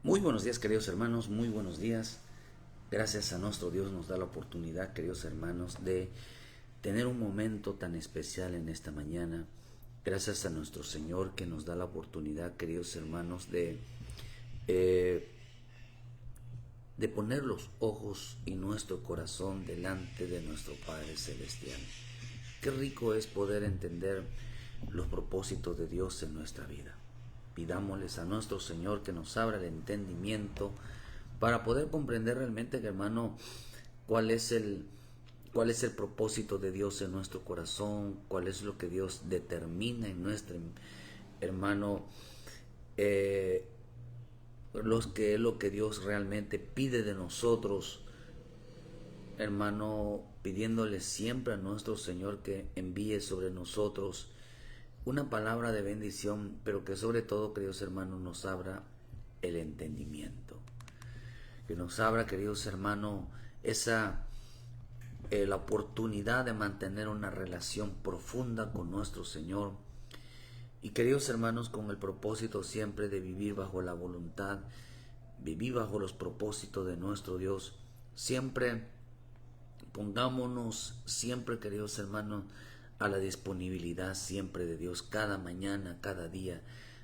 Muy buenos días, queridos hermanos, muy buenos días. Gracias a nuestro Dios nos da la oportunidad, queridos hermanos, de tener un momento tan especial en esta mañana. Gracias a nuestro Señor que nos da la oportunidad, queridos hermanos, eh, de poner los ojos y nuestro corazón delante de nuestro Padre Celestial. Qué rico es poder entender los propósitos de Dios en nuestra vida. Pidámosles a nuestro Señor que nos abra el entendimiento para poder comprender realmente, hermano, cuál es el, cuál es el propósito de Dios en nuestro corazón, cuál es lo que Dios determina en nuestro hermano, eh, lo que Dios realmente pide de nosotros, hermano, pidiéndole siempre a nuestro Señor que envíe sobre nosotros una palabra de bendición, pero que sobre todo, queridos hermanos, nos abra el entendimiento. Que nos abra, queridos hermanos, la oportunidad de mantener una relación profunda con nuestro Señor. Y queridos hermanos, con el propósito siempre de vivir bajo la voluntad, vivir bajo los propósitos de nuestro Dios. Siempre pongámonos, siempre, queridos hermanos, a la disponibilidad siempre de Dios, cada mañana, cada día,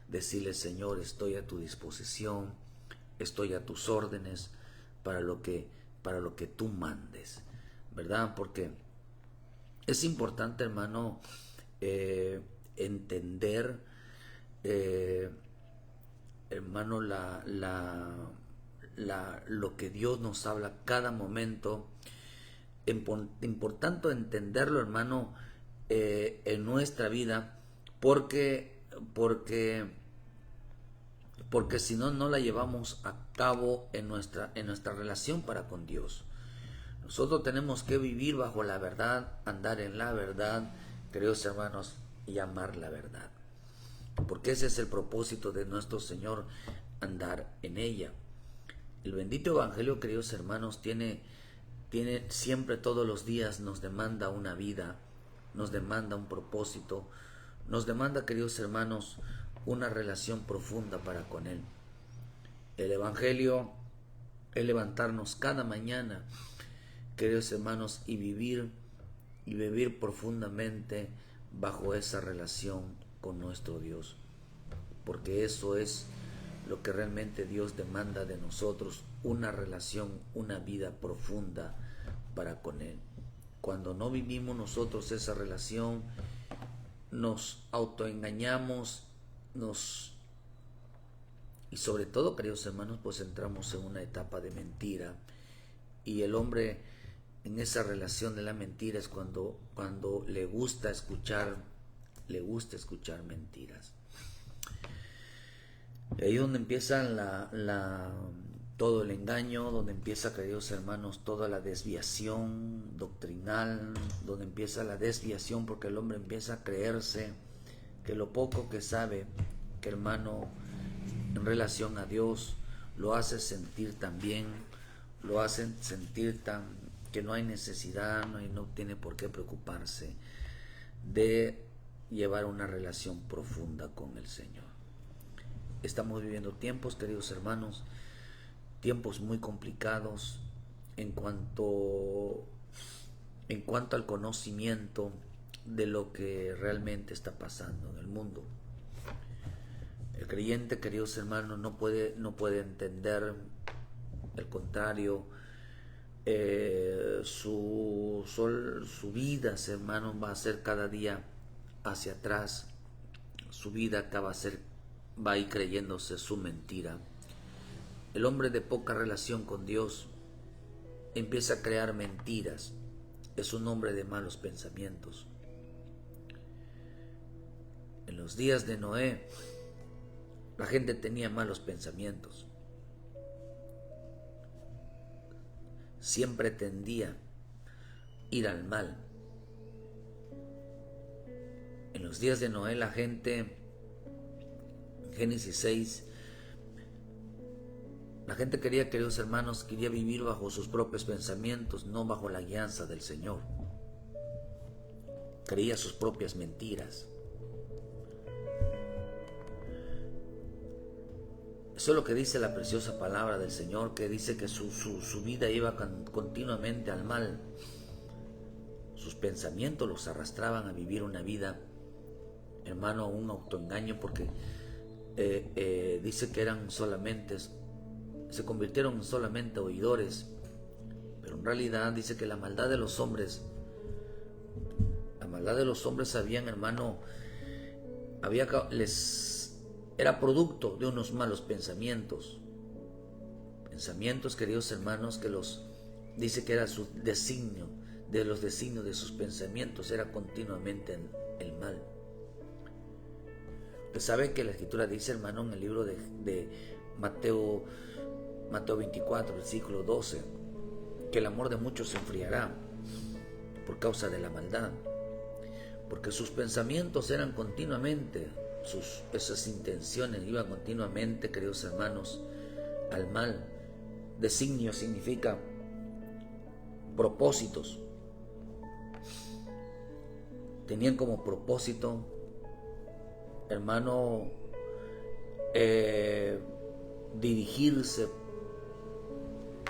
decirle: Señor, estoy a tu disposición, estoy a tus órdenes para lo que tú mandes, ¿verdad? Porque es importante, hermano, entender, eh, hermano, lo que Dios nos habla cada momento. Importante entenderlo, hermano, en nuestra vida, porque, porque, porque si no, no la llevamos a cabo en nuestra relación para con Dios. Nosotros tenemos que vivir bajo la verdad, andar en la verdad, queridos hermanos, y amar la verdad. Porque ese es el propósito de nuestro Señor, andar en ella. El bendito Evangelio, queridos hermanos, tiene siempre, todos los días, nos demanda una vida, nos demanda un propósito, nos demanda, queridos hermanos, una relación profunda para con Él. El Evangelio es levantarnos cada mañana, queridos hermanos, y vivir profundamente bajo esa relación con nuestro Dios, porque eso es lo que realmente Dios demanda de nosotros, una relación, una vida profunda para con Él. Cuando no vivimos nosotros esa relación, nos autoengañamos, y sobre todo, queridos hermanos, pues entramos en una etapa de mentira, y el hombre en esa relación de la mentira es cuando le gusta escuchar mentiras. Y ahí es donde empieza todo el engaño, donde empieza, queridos hermanos, toda la desviación doctrinal, donde empieza la desviación, porque el hombre empieza a creerse que lo poco que sabe, que hermano, en relación a Dios, lo hace sentir tan bien, lo hace sentir tan que no hay necesidad, no tiene por qué preocuparse de llevar una relación profunda con el Señor. Estamos viviendo tiempos, queridos hermanos, tiempos muy complicados en cuanto al conocimiento de lo que realmente está pasando en el mundo. El creyente, queridos hermanos, no puede entender, al contrario, su vida, hermanos, va a ser cada día hacia atrás. Su vida va a ir creyéndose su mentira. El hombre de poca relación con Dios empieza a crear mentiras. Es un hombre de malos pensamientos. En los días de Noé, la gente tenía malos pensamientos. Siempre tendía a ir al mal. En los días de Noé, la gente, Génesis 6, la gente quería, queridos hermanos, quería vivir bajo sus propios pensamientos, no bajo la guianza del Señor. Creía sus propias mentiras. Eso es lo que dice la preciosa palabra del Señor, que dice que su vida iba continuamente al mal. Sus pensamientos los arrastraban a vivir una vida, hermano, un autoengaño, porque dice que se convirtieron en solamente oidores, pero en realidad dice que la maldad de los hombres habían, hermano, era producto de unos malos pensamientos, queridos hermanos, que dice que era su designio, de los designios de sus pensamientos era continuamente el mal. Usted sabe que la Escritura dice, hermano, en el libro de Mateo 24, versículo 12, que el amor de muchos se enfriará por causa de la maldad, porque sus pensamientos eran continuamente, esas intenciones iban continuamente, queridos hermanos, al mal. Designio significa propósitos. Tenían como propósito, hermano, dirigirse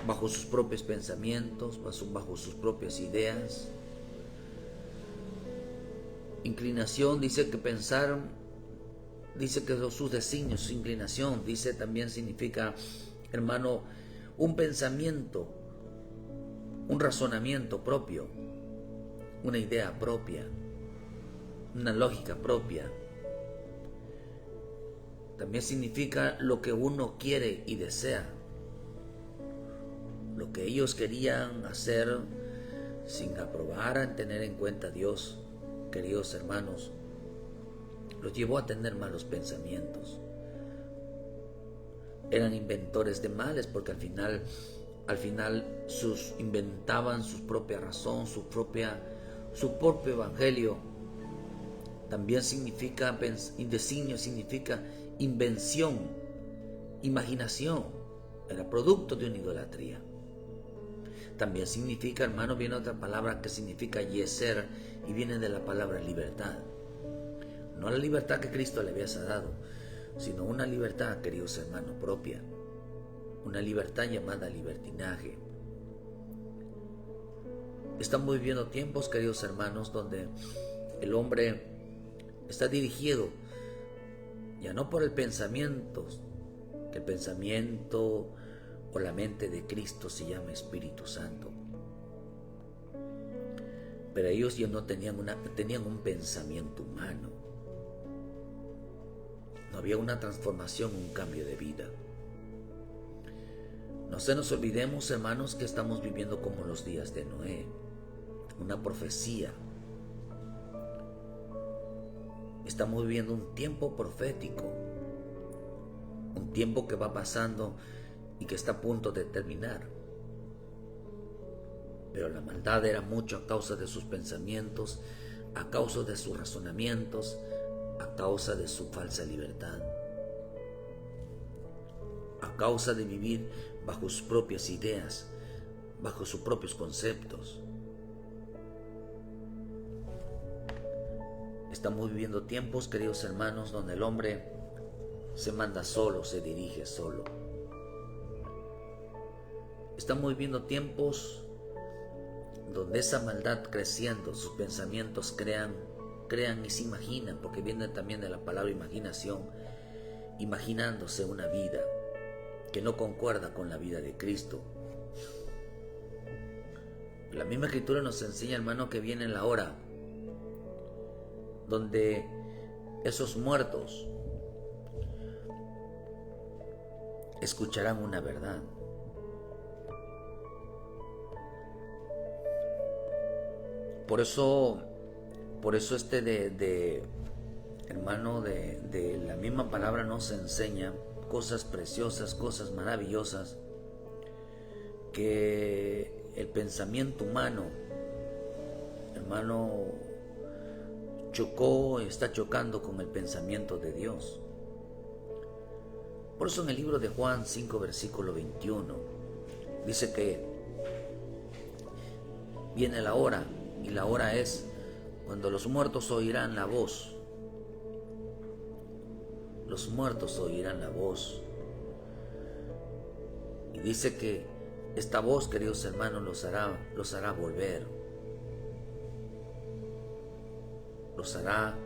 bajo sus propios pensamientos, bajo sus propias ideas. Inclinación, dice que pensar, dice que sus designios, su inclinación, dice también significa, hermano, un pensamiento, un razonamiento propio, una idea propia, una lógica propia. También significa lo que uno quiere y desea, lo que ellos querían hacer sin aprobar, en tener en cuenta a Dios, queridos hermanos, los llevó a tener malos pensamientos. Eran inventores de males, porque al final inventaban su propia razón, su propio evangelio. También significa, designio significa invención, imaginación, era producto de una idolatría. También significa, hermano, viene otra palabra que significa yeser, y viene de la palabra libertad. No la libertad que Cristo le había dado, sino una libertad, queridos hermanos, propia. Una libertad llamada libertinaje. Estamos viviendo tiempos, queridos hermanos, donde el hombre está dirigido ya no por el pensamiento, que el pensamiento o la mente de Cristo se llama Espíritu Santo. Pero ellos ya no tenían un pensamiento humano. No había una transformación, un cambio de vida. No se nos olvidemos, hermanos, que estamos viviendo como los días de Noé, una profecía. Estamos viviendo un tiempo profético, un tiempo que va pasando y que está a punto de terminar. Pero la maldad era mucho a causa de sus pensamientos, a causa de sus razonamientos, a causa de su falsa libertad, a causa de vivir bajo sus propias ideas, bajo sus propios conceptos. Estamos viviendo tiempos, queridos hermanos, donde el hombre se manda solo, se dirige solo. Estamos viviendo tiempos donde esa maldad creciendo, sus pensamientos crean y se imaginan, porque viene también de la palabra imaginación, imaginándose una vida que no concuerda con la vida de Cristo. La misma Escritura nos enseña, hermano, que viene la hora donde esos muertos escucharán una verdad. Por eso hermano, de la misma palabra nos enseña cosas preciosas, cosas maravillosas, que el pensamiento humano, hermano, está chocando con el pensamiento de Dios. Por eso en el libro de Juan 5, versículo 21, dice que viene la hora, y la hora es cuando los muertos oirán la voz. Los muertos oirán la voz Y dice que esta voz, queridos hermanos, los hará volver. Los hará,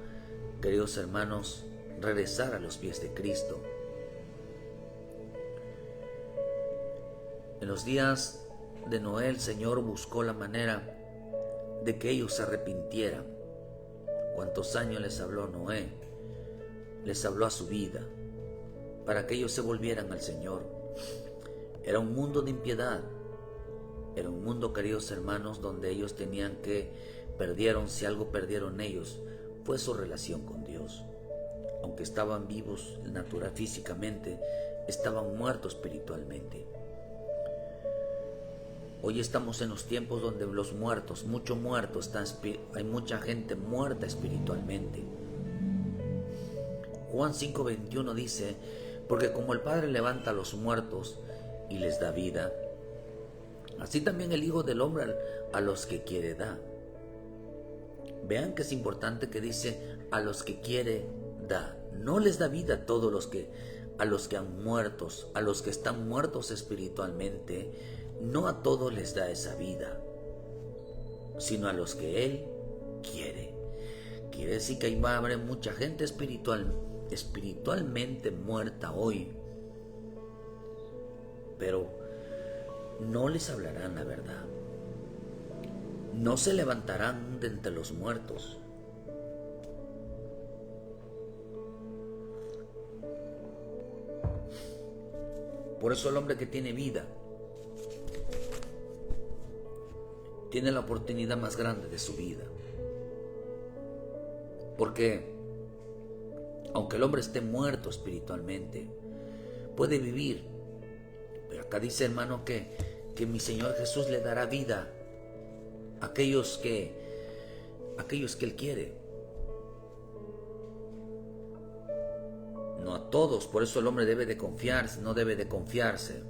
queridos hermanos, regresar a los pies de Cristo. En los días de Noé, el Señor buscó la manera de que ellos se arrepintieran. ¿Cuántos años les habló Noé? Les habló a su vida, para que ellos se volvieran al Señor. Era un mundo de impiedad. Era un mundo, queridos hermanos, donde ellos tenían que, si algo perdieron ellos, fue su relación con Dios. Aunque estaban vivos natural físicamente, estaban muertos espiritualmente. Hoy estamos en los tiempos donde los muertos, hay mucha gente muerta espiritualmente. Juan 5:21 dice, porque como el Padre levanta a los muertos y les da vida, así también el Hijo del Hombre a los que quiere da. Vean que es importante que dice a los que quiere da. No les da vida a todos a los que han muertos, a los que están muertos espiritualmente. No a todos les da esa vida, sino a los que Él quiere. Quiere decir que va a haber mucha gente espiritualmente muerta hoy, pero no les hablarán la verdad. No se levantarán de entre los muertos. Por eso el hombre que tiene vida tiene la oportunidad más grande de su vida. Porque aunque el hombre esté muerto espiritualmente, puede vivir. Pero acá dice, hermano, que mi Señor Jesús le dará vida a aquellos que Él quiere. No a todos. Por eso el hombre debe de confiarse, no debe de confiarse.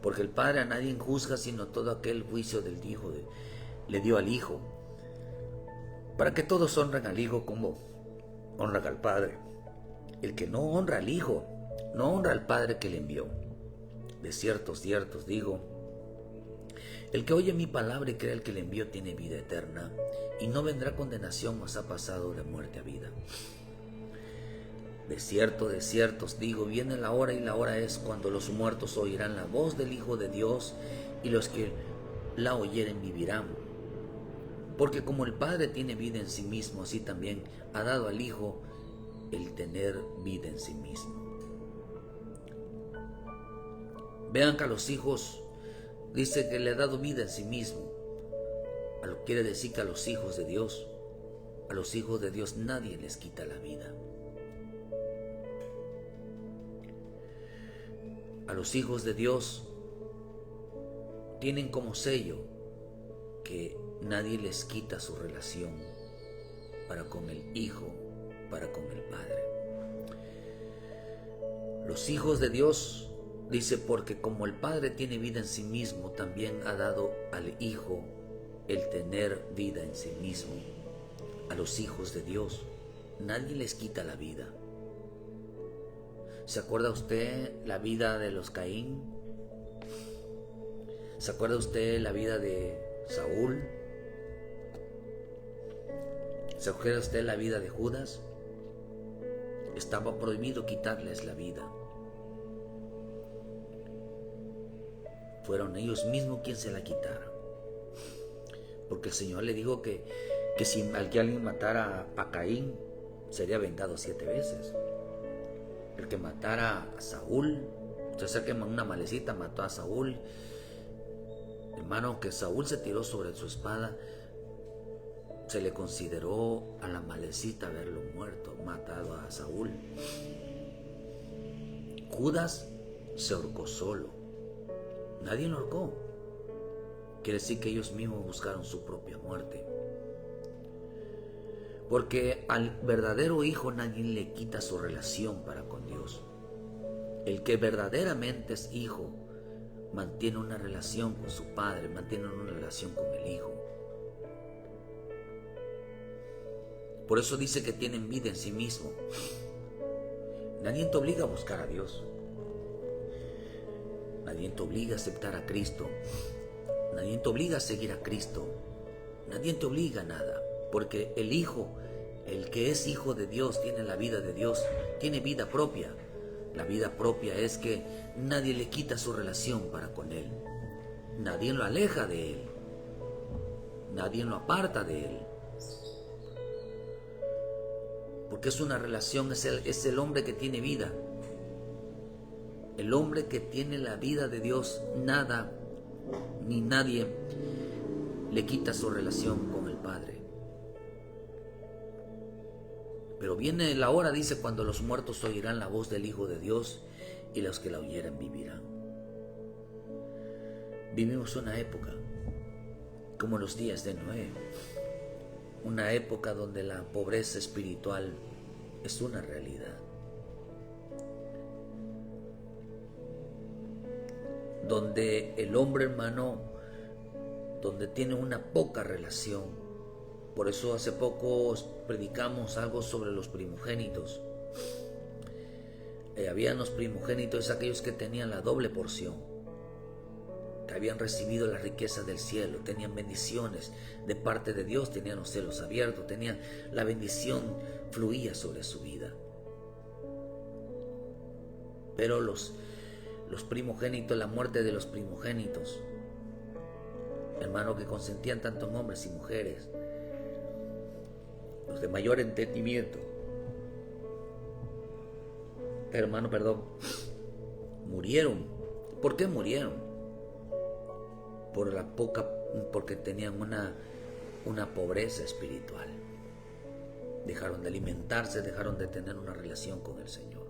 Porque el Padre a nadie juzga, sino todo aquel juicio del Hijo le dio al Hijo, para que todos honren al Hijo como honran al Padre. El que no honra al Hijo, no honra al Padre que le envió. De cierto, cierto os digo, el que oye mi palabra y cree al que le envió tiene vida eterna, y no vendrá condenación, mas ha pasado de muerte a vida. De cierto os digo, viene la hora, y la hora es cuando los muertos oirán la voz del Hijo de Dios, y los que la oyeren vivirán. Porque como el Padre tiene vida en sí mismo, así también ha dado al Hijo el tener vida en sí mismo. Vean que a los hijos dice que le ha dado vida en sí mismo. Quiere decir que a los hijos de Dios nadie les quita la vida. A los hijos de Dios tienen como sello que nadie les quita su relación para con el Hijo, para con el Padre. Los hijos de Dios, dice, porque como el Padre tiene vida en sí mismo, también ha dado al Hijo el tener vida en sí mismo. A los hijos de Dios nadie les quita la vida. ¿Se acuerda usted la vida de los Caín? ¿Se acuerda usted la vida de Saúl? ¿Se acuerda usted la vida de Judas? Estaba prohibido quitarles la vida. Fueron ellos mismos quienes se la quitaron. Porque el Señor le dijo que si alguien matara a Caín, sería vengado 7 veces. El que matara a Saúl, usted sabe que una malecita mató a Saúl. Hermano, que Saúl se tiró sobre su espada, se le consideró a la malecita haberlo matado a Saúl. Judas se ahorcó solo. Nadie lo ahorcó. Quiere decir que ellos mismos buscaron su propia muerte. Porque al verdadero hijo nadie le quita su relación para con Dios. El que verdaderamente es hijo mantiene una relación con su padre, mantiene una relación con el Hijo. Por eso dice que tienen vida en sí mismo. Nadie te obliga a buscar a Dios. Nadie te obliga a aceptar a Cristo. Nadie te obliga a seguir a Cristo. Nadie te obliga a nada. Porque el Hijo, el que es hijo de Dios, tiene la vida de Dios, tiene vida propia. La vida propia es que nadie le quita su relación para con Él. Nadie lo aleja de Él. Nadie lo aparta de Él. Porque es una relación, es el hombre que tiene vida. El hombre que tiene la vida de Dios, nada ni nadie le quita su relación con el Padre. Pero viene la hora, dice, cuando los muertos oirán la voz del Hijo de Dios y los que la oyeren vivirán. Vivimos una época como los días de Noé, una época donde la pobreza espiritual es una realidad, donde el hombre, hermano, donde tiene una poca relación. Por eso hace poco predicamos algo sobre los primogénitos. Habían los primogénitos, aquellos que tenían la doble porción, que habían recibido la riqueza del cielo, tenían bendiciones de parte de Dios, tenían los cielos abiertos, tenían la bendición, fluía sobre su vida. Pero los primogénitos, la muerte de los primogénitos, hermano, que consentían tanto en hombres y mujeres, los de mayor entendimiento, hermano, murieron. ¿Por qué murieron? Porque tenían una pobreza espiritual. Dejaron de alimentarse, dejaron de tener una relación con el Señor.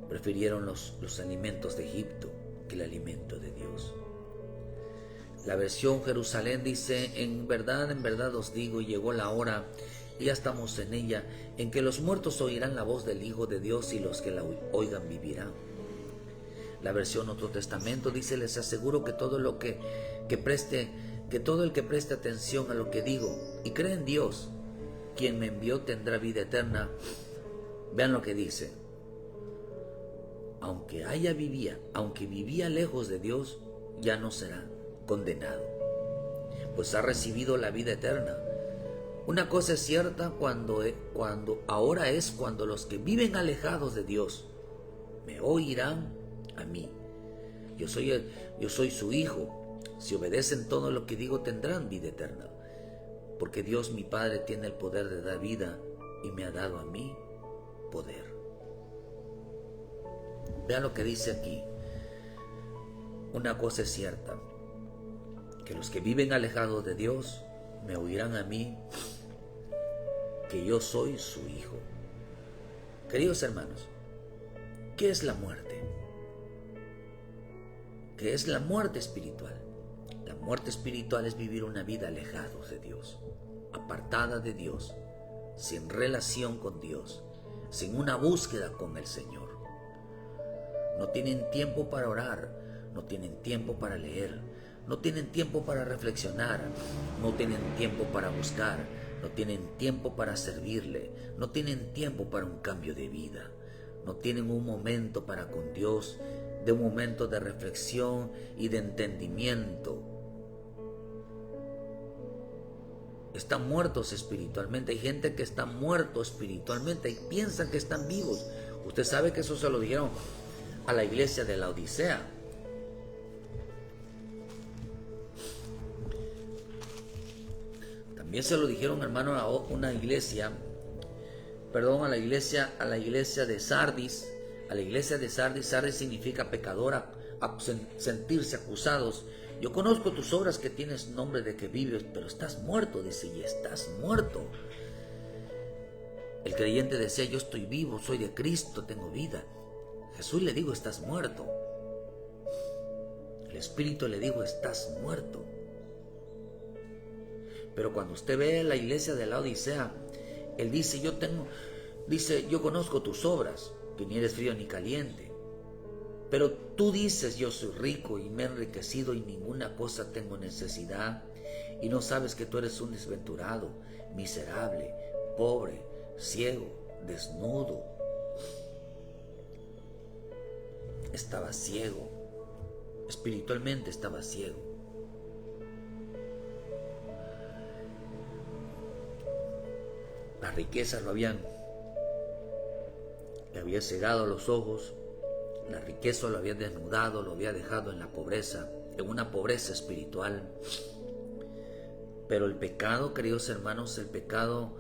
Prefirieron los alimentos de Egipto que el alimento de Dios. La versión Jerusalén dice: en verdad os digo, y llegó la hora, y ya estamos en ella, en que los muertos oirán la voz del Hijo de Dios y los que la oigan vivirán. La versión Otro Testamento dice: les aseguro que todo el que preste atención a lo que digo y cree en Dios, quien me envió, tendrá vida eterna. Vean lo que dice: aunque vivía lejos de Dios, ya no será condenado, pues ha recibido la vida eterna. Una cosa es cierta, cuando los que viven alejados de Dios me oirán a mí. Yo soy su hijo. Si obedecen todo lo que digo, tendrán vida eterna, porque Dios mi Padre tiene el poder de dar vida y me ha dado a mí poder. Vean lo que dice aquí: una cosa es cierta, que los que viven alejados de Dios me oirán a mí, que yo soy su hijo. Queridos hermanos, ¿qué es la muerte? ¿Qué es la muerte espiritual? La muerte espiritual es vivir una vida alejados de Dios, apartada de Dios, sin relación con Dios, sin una búsqueda con el Señor. No tienen tiempo para orar, no tienen tiempo para leer, no tienen tiempo para reflexionar, no tienen tiempo para buscar, no tienen tiempo para servirle, no tienen tiempo para un cambio de vida, no tienen un momento para con Dios, de un momento de reflexión y de entendimiento. Están muertos espiritualmente. Hay gente que está muerto espiritualmente y piensan que están vivos. Usted sabe que eso se lo dijeron a la iglesia de la Odisea. También se lo dijeron, hermano, a la iglesia de Sardis. A la iglesia de Sardis. Sardis significa pecadora, sentirse acusados. Yo conozco tus obras, que tienes nombre de que vives, pero estás muerto, dice, y estás muerto. El creyente decía: yo estoy vivo, soy de Cristo, tengo vida. Jesús le dijo: estás muerto. El Espíritu le dijo: estás muerto. Pero cuando usted ve la iglesia de la Odisea, él dice: yo conozco tus obras, que ni eres frío ni caliente. Pero tú dices: yo soy rico y me he enriquecido y ninguna cosa tengo necesidad, y no sabes que tú eres un desventurado, miserable, pobre, ciego, desnudo. estaba ciego, espiritualmente estaba ciego. Las riquezas le había cegado los ojos, la riqueza lo había desnudado, lo había dejado en la pobreza, en una pobreza espiritual. Pero el pecado, queridos hermanos, el pecado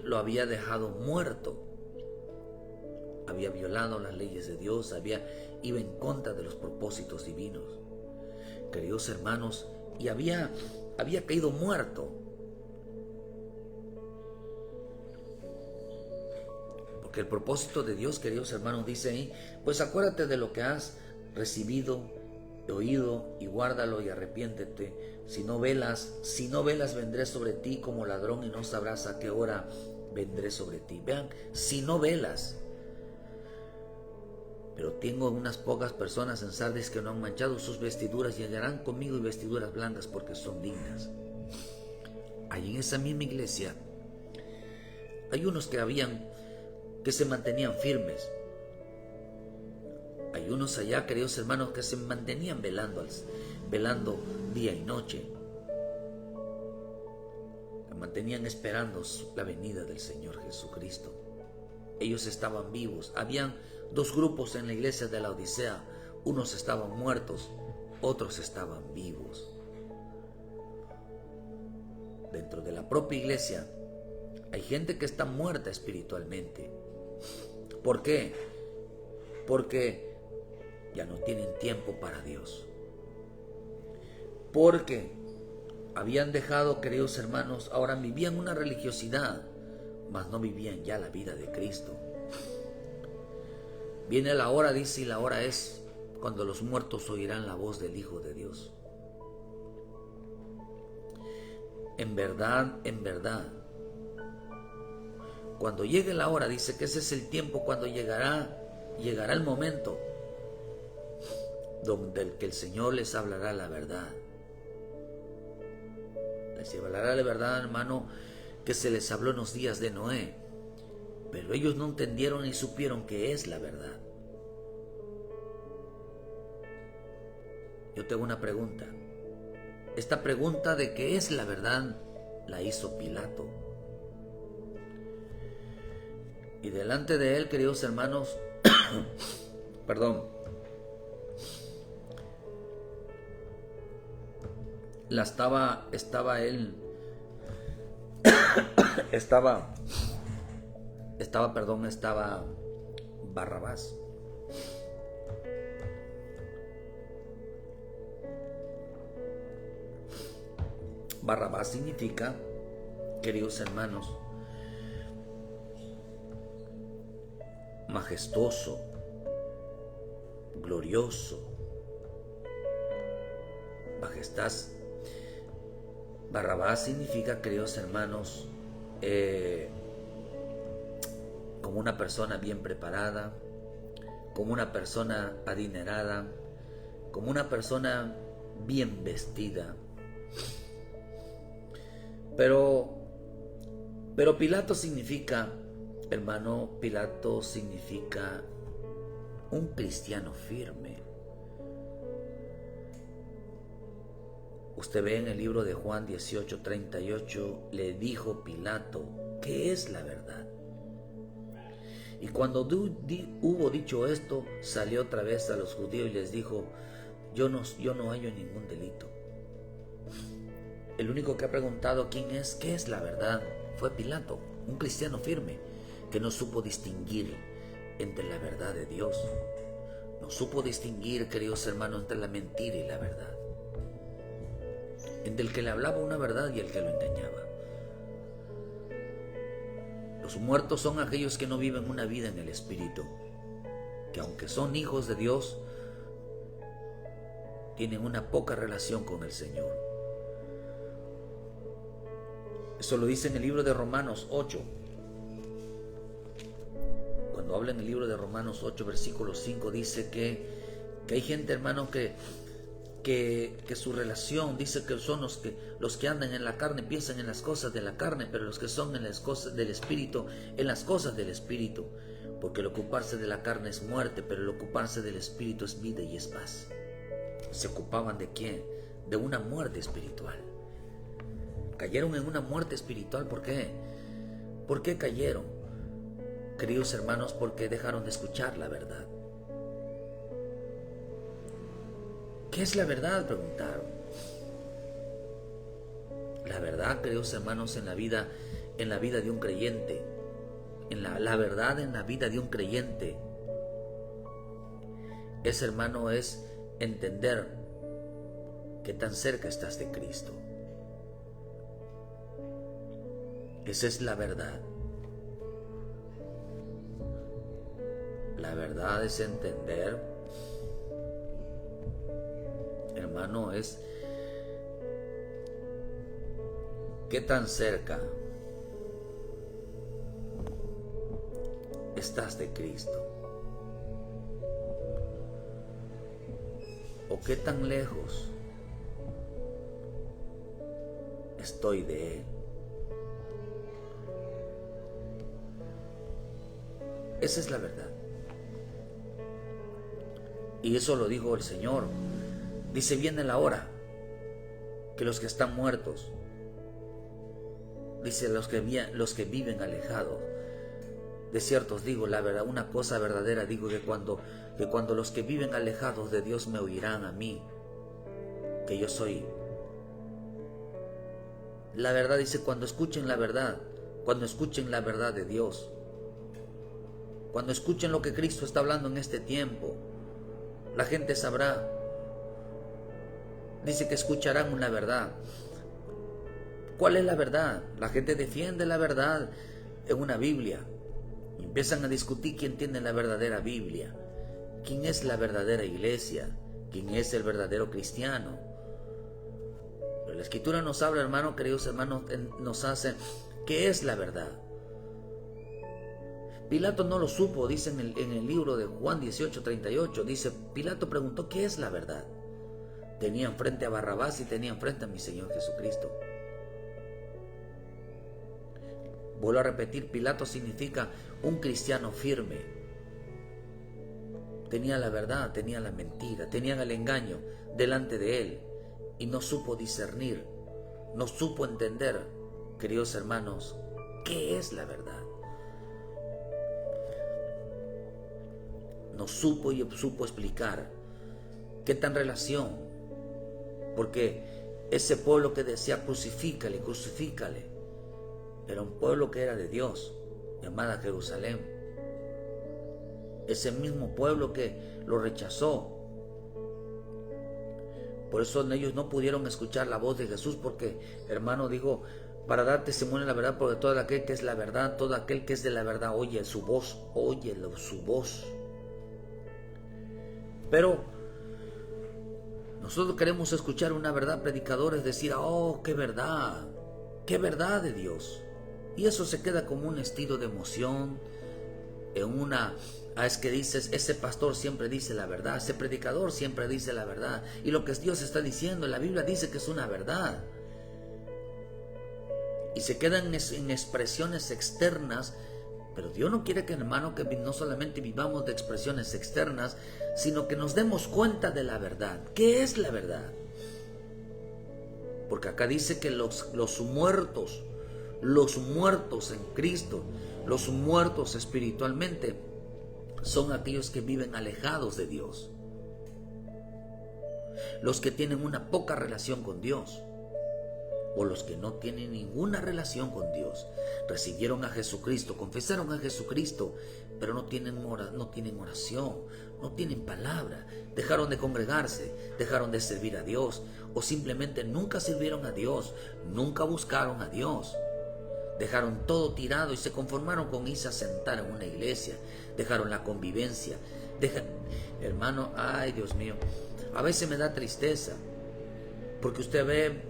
lo había dejado muerto. Había violado las leyes de Dios, iba en contra de los propósitos divinos, queridos hermanos, y había caído muerto. Porque el propósito de Dios, queridos hermanos, dice ahí, pues acuérdate de lo que has recibido, oído, y guárdalo y arrepiéntete. Si no velas, vendré sobre ti como ladrón y no sabrás a qué hora vendré sobre ti. Vean, si no velas. Pero tengo unas pocas personas en Sardis que no han manchado sus vestiduras y hallarán conmigo y vestiduras blancas porque son dignas. Allí en esa misma iglesia hay unos que se mantenían firmes. Hay unos allá, queridos hermanos, que se mantenían velando día y noche. Se mantenían esperando la venida del Señor Jesucristo. Ellos estaban vivos. Habían dos grupos en la iglesia de la Odisea. Unos estaban muertos, otros estaban vivos. Dentro de la propia iglesia hay gente que está muerta espiritualmente. ¿Por qué? Porque ya no tienen tiempo para Dios. Porque habían dejado, queridos hermanos, ahora vivían una religiosidad, mas no vivían ya la vida de Cristo. Viene la hora, dice, y la hora es cuando los muertos oirán la voz del Hijo de Dios. En verdad, cuando llegue la hora, dice que ese es el tiempo cuando llegará el momento donde el Señor les hablará la verdad. Les hablará la verdad, hermano, que se les habló en los días de Noé, pero ellos no entendieron ni supieron qué es la verdad. Yo tengo una pregunta. Esta pregunta de qué es la verdad la hizo Pilato. Y delante de él, queridos hermanos, estaba Barrabás. Barrabás significa, queridos hermanos, majestuoso, glorioso, majestad. Barrabás significa, queridos hermanos, como una persona bien preparada, como una persona adinerada, como una persona bien vestida. Pero Pilato significa, hermano, Pilato significa un cristiano firme. Usted ve en el libro de Juan 18:38, le dijo Pilato, ¿qué es la verdad? Y cuando hubo dicho esto, salió otra vez a los judíos y les dijo, yo no hallo ningún delito. El único que ha preguntado qué es la verdad, fue Pilato, un cristiano firme, que no supo distinguir entre la verdad de Dios. No supo distinguir, queridos hermanos, entre la mentira y la verdad. Entre el que le hablaba una verdad y el que lo engañaba. Los muertos son aquellos que no viven una vida en el Espíritu, que aunque son hijos de Dios, tienen una poca relación con el Señor. Eso lo dice en el libro de Romanos 8. Cuando habla en el libro de Romanos 8, versículo 5, dice que hay gente, hermano, que su relación, dice que son los que andan en la carne, piensan en las cosas de la carne, pero los que son en las cosas del Espíritu, en las cosas del Espíritu. Porque el ocuparse de la carne es muerte, pero el ocuparse del espíritu es vida y es paz. ¿Se ocupaban de quién? De una muerte espiritual. Cayeron en una muerte espiritual. ¿Por qué? ¿Por qué cayeron? Queridos hermanos, porque dejaron de escuchar la verdad. ¿Qué es la verdad?, preguntaron. La verdad, queridos hermanos, en la vida de un creyente, la verdad en la vida de un creyente es, hermano, es entender que tan cerca estás de Cristo. Esa es la verdad. La verdad es entender, hermano, es qué tan cerca estás de Cristo, o qué tan lejos estoy de Él. Esa es la verdad. Y eso lo dijo el Señor. Dice: viene la hora que los que están muertos, dice, los que viven alejados, de cierto os digo la verdad, una cosa verdadera digo, que cuando los que viven alejados de Dios me oirán a mí, que yo soy la verdad. Dice, cuando escuchen la verdad de Dios, cuando escuchen lo que Cristo está hablando en este tiempo, la gente sabrá. Dice que escucharán una verdad. ¿Cuál es la verdad? La gente defiende la verdad en una Biblia y empiezan a discutir quién tiene la verdadera Biblia, quién es la verdadera iglesia, quién es el verdadero cristiano. Pero la Escritura nos habla, hermano, queridos hermanos, nos hace qué es la verdad. Pilato no lo supo, dice en el libro de Juan 18:38, dice, Pilato preguntó, ¿qué es la verdad? Tenían frente a Barrabás y tenían frente a mi Señor Jesucristo. Vuelvo a repetir, Pilato significa un cristiano firme. Tenía la verdad, tenía la mentira, tenían el engaño delante de él y no supo discernir, no supo entender, queridos hermanos, qué es la verdad. No supo explicar qué tan relación, porque ese pueblo que decía crucifícale, era un pueblo que era de Dios, llamada Jerusalén. Ese mismo pueblo que lo rechazó. Por eso ellos no pudieron escuchar la voz de Jesús, porque, hermano, dijo, para dar testimonio de la verdad, porque todo aquel que es la verdad, todo aquel que es de la verdad, oye su voz, su voz. Pero nosotros queremos escuchar una verdad, predicadores, decir, oh, qué verdad de Dios. Y eso se queda como un estilo de emoción, es que dices, ese pastor siempre dice la verdad, ese predicador siempre dice la verdad, y lo que Dios está diciendo, la Biblia dice que es una verdad. Y se quedan en expresiones externas, pero Dios no quiere que, hermano, que no solamente vivamos de expresiones externas, sino que nos demos cuenta de la verdad. ¿Qué es la verdad? Porque acá dice que los muertos en Cristo, los muertos espiritualmente, son aquellos que viven alejados de Dios, los que tienen una poca relación con Dios, o los que no tienen ninguna relación con Dios. Recibieron a Jesucristo, confesaron a Jesucristo, pero no tienen oración, no tienen palabra, dejaron de congregarse, dejaron de servir a Dios, o simplemente nunca sirvieron a Dios, nunca buscaron a Dios. Dejaron todo tirado y se conformaron con irse a sentar en una iglesia. Dejaron la convivencia. Hermano, ay Dios mío, a veces me da tristeza, porque usted ve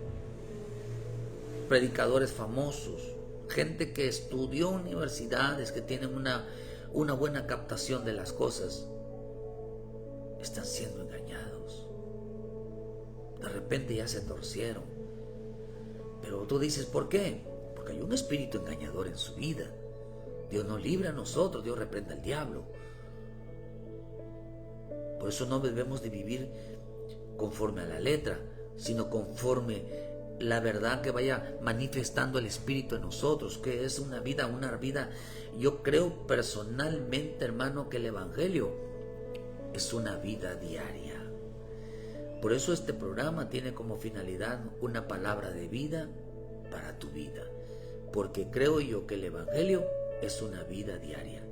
predicadores famosos, gente que estudió universidades, que tienen una buena captación de las cosas, están siendo engañados. De repente ya se torcieron. Pero tú dices, ¿por qué? Porque hay un espíritu engañador en su vida. Dios nos libre a nosotros, Dios reprenda al diablo. Por eso no debemos de vivir conforme a la letra, sino conforme la verdad que vaya manifestando el Espíritu en nosotros, que es una vida. Yo creo personalmente, hermano, que el Evangelio es una vida diaria. Por eso este programa tiene como finalidad una palabra de vida para tu vida, porque creo yo que el Evangelio es una vida diaria.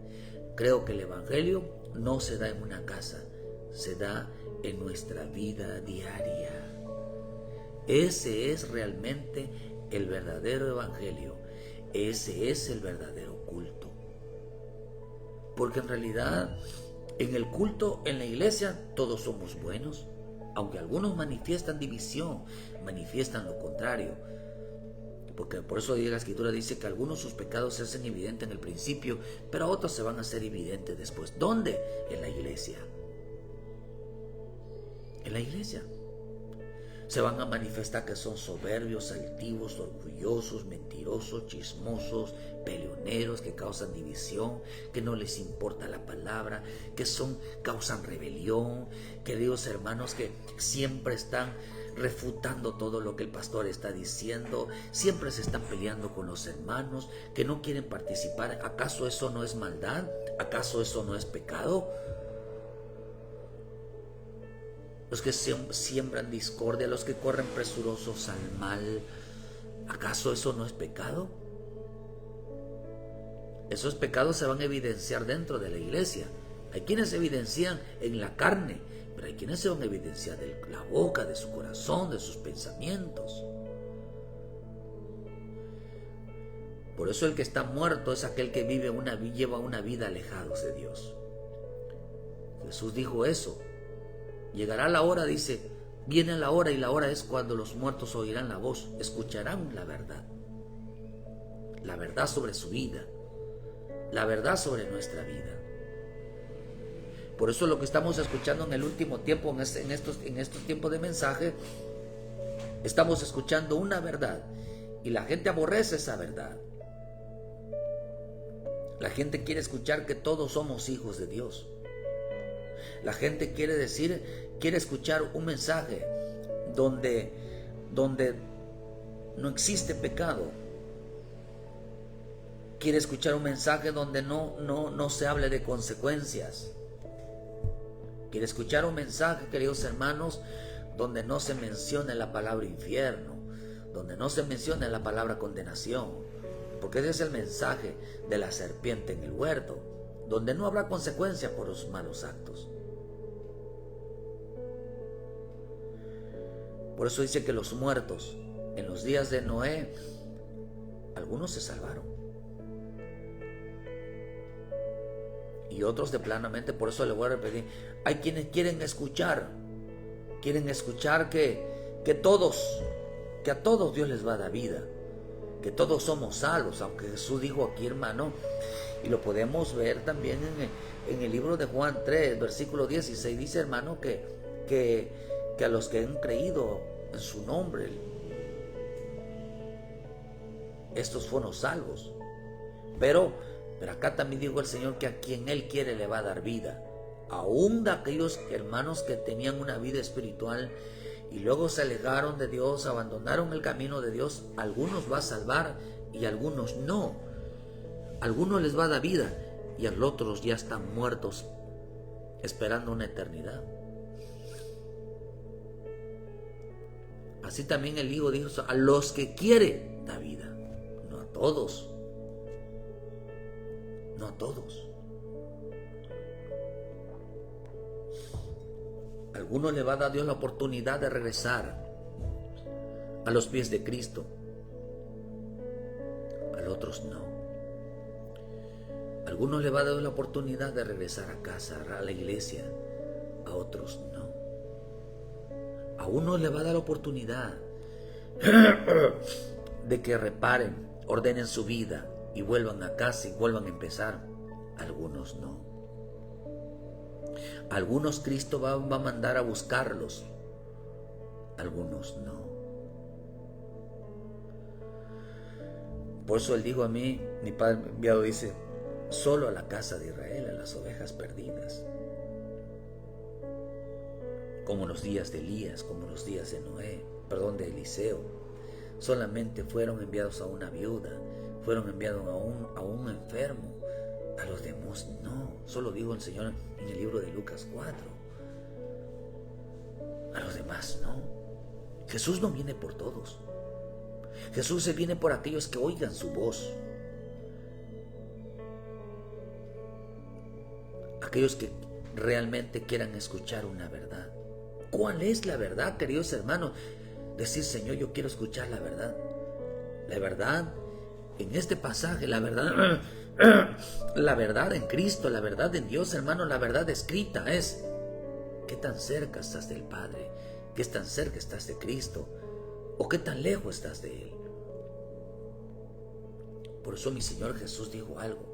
Creo que el Evangelio no se da en una casa, se da en nuestra vida diaria. Ese es realmente el verdadero Evangelio. Ese es el verdadero culto. Porque en realidad, en el culto, en la iglesia, todos somos buenos. Aunque algunos manifiestan división, manifiestan lo contrario. Porque por eso la Escritura dice que algunos sus pecados se hacen evidentes en el principio, pero otros se van a hacer evidentes después. ¿Dónde? En la iglesia. En la iglesia. Se van a manifestar que son soberbios, altivos, orgullosos, mentirosos, chismosos, peleoneros, que causan división, que no les importa la palabra, que causan rebelión, queridos hermanos, que siempre están refutando todo lo que el pastor está diciendo, siempre se están peleando con los hermanos, que no quieren participar. ¿Acaso eso no es maldad? ¿Acaso eso no es pecado? Los que siembran discordia, los que corren presurosos al mal, ¿acaso eso no es pecado? Esos pecados se van a evidenciar dentro de la iglesia. Hay quienes se evidencian en la carne, pero hay quienes se van a evidenciar de la boca, de su corazón, de sus pensamientos. Por eso el que está muerto es aquel que lleva una vida alejados de Dios. Jesús dijo eso. Llegará la hora, dice, viene la hora, y la hora es cuando los muertos oirán la voz, escucharán la verdad sobre su vida, la verdad sobre nuestra vida. Por eso lo que estamos escuchando en el último tiempo, en estos tiempos de mensaje, estamos escuchando una verdad, y la gente aborrece esa verdad. La gente quiere escuchar que todos somos hijos de Dios. La gente quiere escuchar un mensaje donde no existe pecado. Quiere escuchar un mensaje donde no se hable de consecuencias. Quiere escuchar un mensaje, queridos hermanos, donde no se mencione la palabra infierno, donde no se mencione la palabra condenación, porque ese es el mensaje de la serpiente en el huerto, donde no habrá consecuencia por los malos actos. Por eso dice que los muertos en los días de Noé, algunos se salvaron y otros de planamente. Por eso le voy a repetir, hay quienes quieren escuchar que a todos Dios les va a dar vida, que todos somos salvos, aunque Jesús dijo aquí, hermano, y lo podemos ver también en el libro de Juan 3, versículo 16, dice, hermano, que a los que han creído en su nombre, estos fueron salvos. Pero acá también dijo el Señor que a quien Él quiere le va a dar vida. Aún de aquellos hermanos que tenían una vida espiritual y luego se alejaron de Dios, abandonaron el camino de Dios, algunos va a salvar y algunos no. Algunos les va a dar vida y a los otros ya están muertos esperando una eternidad. Así también el Hijo dijo, a los que quiere da vida, no a todos. No a todos. A algunos le va a dar Dios la oportunidad de regresar a los pies de Cristo. A otros no. A algunos le va a dar la oportunidad de regresar a casa, a la iglesia. A otros no. A unos le va a dar la oportunidad de que reparen, ordenen su vida y vuelvan a casa y vuelvan a empezar. Algunos no. Algunos Cristo va a mandar a buscarlos. Algunos no. Por eso Él dijo a mí, mi Padre enviado dice, solo a la casa de Israel, a las ovejas perdidas. Como los días de Elías, como los días de de Eliseo. Solamente fueron enviados a una viuda, fueron enviados a un enfermo. A los demás no, solo dijo el Señor en el libro de Lucas 4. A los demás no. Jesús no viene por todos. Jesús se viene por aquellos que oigan su voz. Aquellos que realmente quieran escuchar una verdad. ¿Cuál es la verdad, queridos hermanos? Decir, Señor, yo quiero escuchar la verdad. La verdad en este pasaje, la verdad en Cristo, la verdad en Dios, hermano, la verdad escrita es: ¿qué tan cerca estás del Padre? ¿Qué tan cerca estás de Cristo? ¿O qué tan lejos estás de Él? Por eso mi Señor Jesús dijo algo: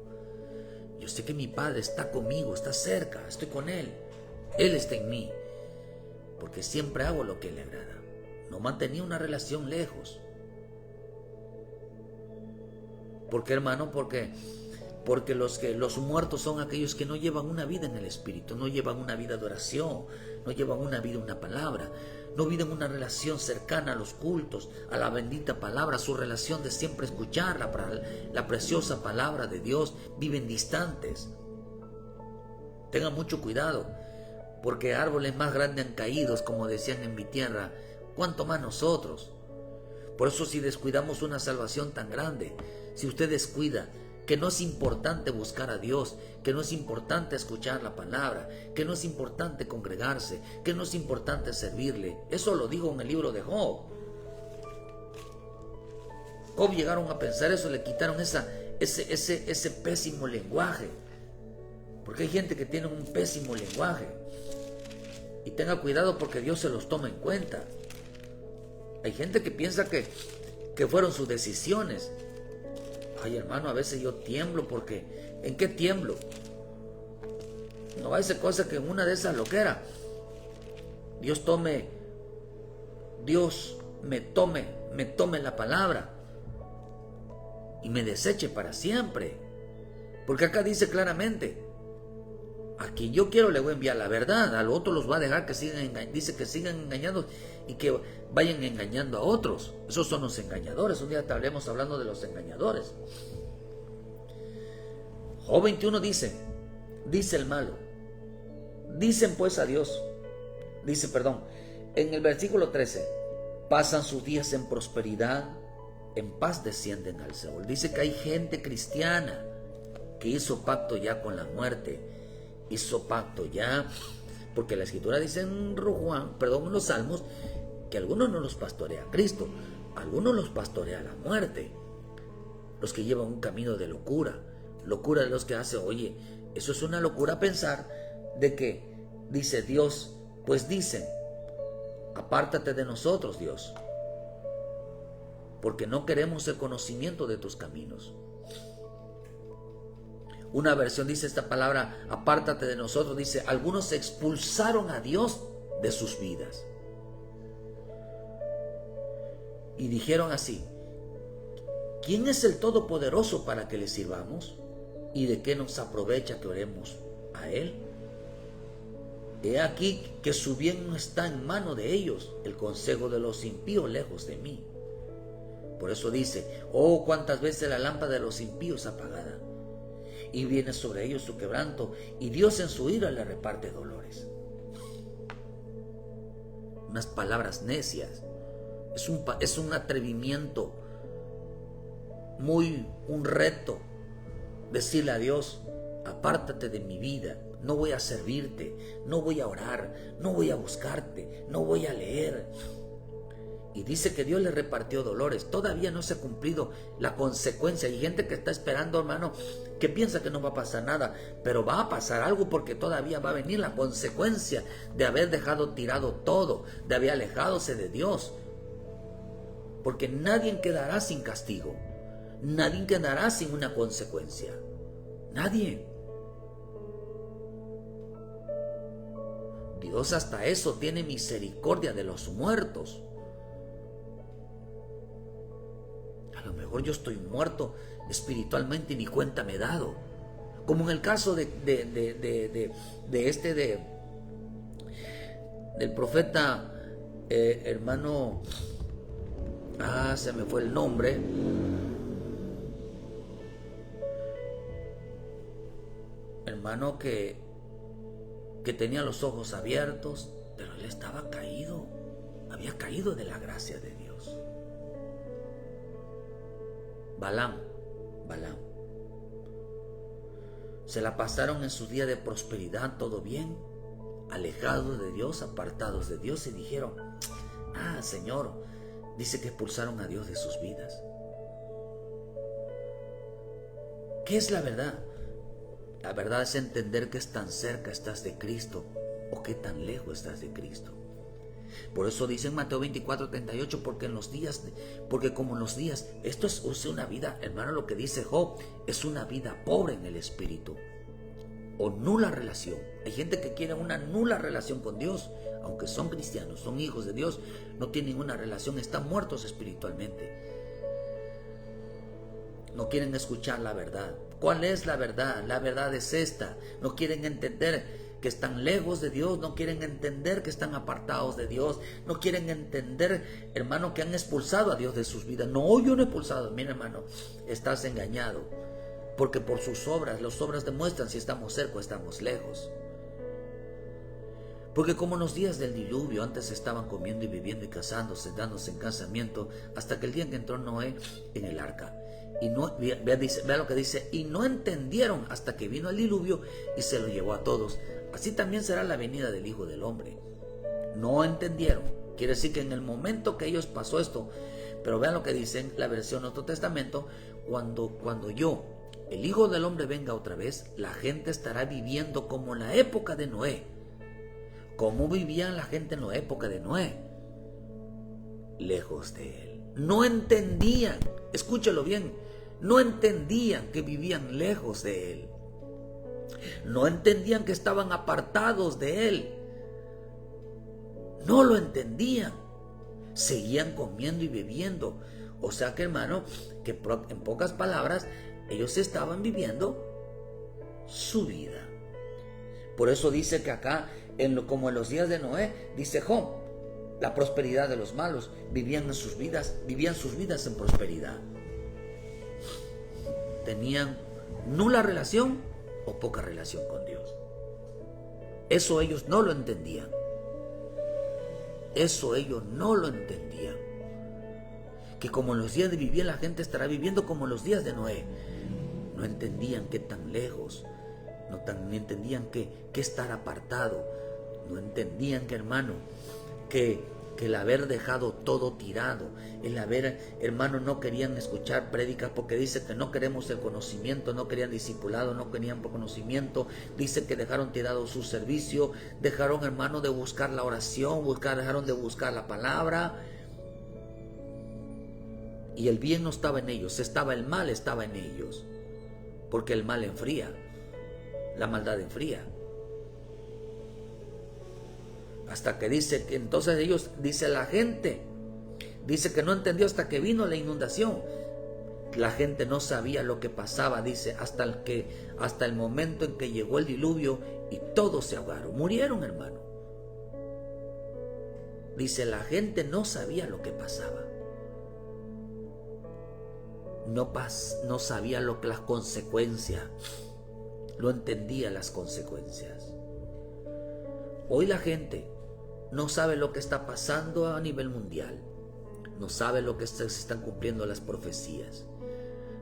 yo sé que mi Padre está conmigo, está cerca, estoy con Él. Él está en mí, porque siempre hago lo que le agrada. No mantenía una relación lejos. ¿Por qué, hermano? Porque los muertos son aquellos que no llevan una vida en el Espíritu, no llevan una vida de oración, no llevan una vida, una palabra, no viven una relación cercana a los cultos, a la bendita palabra, su relación de siempre escuchar la preciosa palabra de Dios. Viven distantes. Tengan mucho cuidado, porque árboles más grandes han caído, como decían en mi tierra, ¿cuánto más nosotros? Por eso, si descuidamos una salvación tan grande, si usted descuida que no es importante buscar a Dios, que no es importante escuchar la palabra, que no es importante congregarse, que no es importante servirle. Eso lo digo en el libro de Job. Job llegaron a pensar eso, le quitaron ese pésimo lenguaje. Porque hay gente que tiene un pésimo lenguaje. Y tenga cuidado, porque Dios se los toma en cuenta. Hay gente que piensa que fueron sus decisiones. Ay, hermano, a veces yo tiemblo porque... ¿En qué tiemblo? No va a ser cosa que en una de esas loqueras Dios me tome la palabra y me deseche para siempre. Porque acá dice claramente: a quien yo quiero le voy a enviar la verdad, al otro los va a dejar que sigan dice que sigan engañando y que vayan engañando a otros. Esos son los engañadores. Un día estaremos hablando de los engañadores. Job 21 dice el malo: dicen pues a Dios, en el versículo 13, pasan sus días en prosperidad, en paz descienden al Seol. Dice que hay gente cristiana que hizo pacto ya con la muerte. Hizo pacto ya, porque la Escritura dice en los Salmos, que algunos no los pastorea Cristo, algunos los pastorea la muerte. Los que llevan un camino de locura de los que hace, oye, eso es una locura pensar de que dice Dios, pues dicen, apártate de nosotros, Dios, porque no queremos el conocimiento de tus caminos. Una versión dice esta palabra, apártate de nosotros, dice, algunos expulsaron a Dios de sus vidas. Y dijeron así: ¿quién es el Todopoderoso para que le sirvamos? ¿Y de qué nos aprovecha que oremos a Él? He aquí que su bien no está en mano de ellos, el consejo de los impíos lejos de mí. Por eso dice: oh, cuántas veces la lámpara de los impíos apagada, y viene sobre ellos su quebranto, y Dios en su ira le reparte dolores. Unas palabras necias. Es un atrevimiento, un reto, decirle a Dios: apártate de mi vida, no voy a servirte, no voy a orar, no voy a buscarte, no voy a leer. Y dice que Dios le repartió dolores. Todavía no se ha cumplido la consecuencia. Hay gente que está esperando, hermano, que piensa que no va a pasar nada, pero va a pasar algo, porque todavía va a venir la consecuencia de haber dejado tirado todo, de haber alejadose de Dios. Porque nadie quedará sin castigo, nadie quedará sin una consecuencia, nadie. Dios hasta eso tiene misericordia de los muertos. A lo mejor yo estoy muerto espiritualmente y ni cuenta me he dado. Como en el caso del profeta, hermano, se me fue el nombre, hermano, que tenía los ojos abiertos, pero él estaba caído, había caído de la gracia de Dios. Balaam. Se la pasaron en su día de prosperidad, todo bien, alejados de Dios, apartados de Dios, y dijeron: Señor, dice que expulsaron a Dios de sus vidas. ¿Qué es la verdad? La verdad es entender que tan cerca estás de Cristo o que tan lejos estás de Cristo. Por eso dice en Mateo 24:38, porque como en los días, esto es una vida, hermano, lo que dice Job, es una vida pobre en el espíritu o nula relación. Hay gente que quiere una nula relación con Dios, aunque son cristianos, son hijos de Dios, no tienen una relación, están muertos espiritualmente. No quieren escuchar la verdad. ¿Cuál es la verdad? La verdad es esta. No quieren entender que están lejos de Dios, no quieren entender que están apartados de Dios, no quieren entender, hermano, que han expulsado a Dios de sus vidas. No, yo no he expulsado. Mira, hermano, estás engañado, porque por sus obras, las obras demuestran si estamos cerca o estamos lejos. Porque como en los días del diluvio, antes estaban comiendo y viviendo y casándose, dándose en casamiento, hasta que el día en que entró Noé en el arca. Y no, vea lo que dice: y no entendieron hasta que vino el diluvio y se lo llevó a todos. Así también será la venida del Hijo del Hombre. No entendieron. Quiere decir que en el momento que ellos pasó esto, pero vean lo que dice en la versión Nuevo Testamento: cuando yo, el Hijo del Hombre, venga otra vez, la gente estará viviendo como en la época de Noé. ¿Cómo vivían la gente en la época de Noé? Lejos de él. No entendían, escúchalo bien, no entendían que vivían lejos de él. No entendían que estaban apartados de él. No lo entendían. Seguían comiendo y bebiendo. O sea que, hermano, que en pocas palabras, ellos estaban viviendo su vida. Por eso dice que acá, como en los días de Noé, dice Job, la prosperidad de los malos, vivían sus vidas en prosperidad. Tenían nula relación o poca relación con Dios. Eso ellos no lo entendían. Que como en los días de vivir la gente estará viviendo como en los días de Noé. No entendían que tan lejos, no entendían que estar apartado, no entendían que, hermano, que el haber dejado todo tirado, el haber, hermano, no querían escuchar prédicas porque dice que no queremos el conocimiento, no querían discipulado, no querían conocimiento, dice que dejaron tirado su servicio, dejaron, hermano, de buscar la oración, dejaron de buscar la palabra, y el bien no estaba en ellos, el mal estaba en ellos, porque el mal enfría, la maldad enfría. Hasta que dice que entonces ellos, dice la gente, dice que no entendió hasta que vino la inundación. La gente no sabía lo que pasaba, dice, hasta el momento en que llegó el diluvio y todos se ahogaron, murieron, hermano. Dice, la gente no sabía lo que pasaba. No sabía las consecuencias, no entendía las consecuencias. Hoy la gente no sabe lo que está pasando a nivel mundial, no sabe lo que se están cumpliendo las profecías,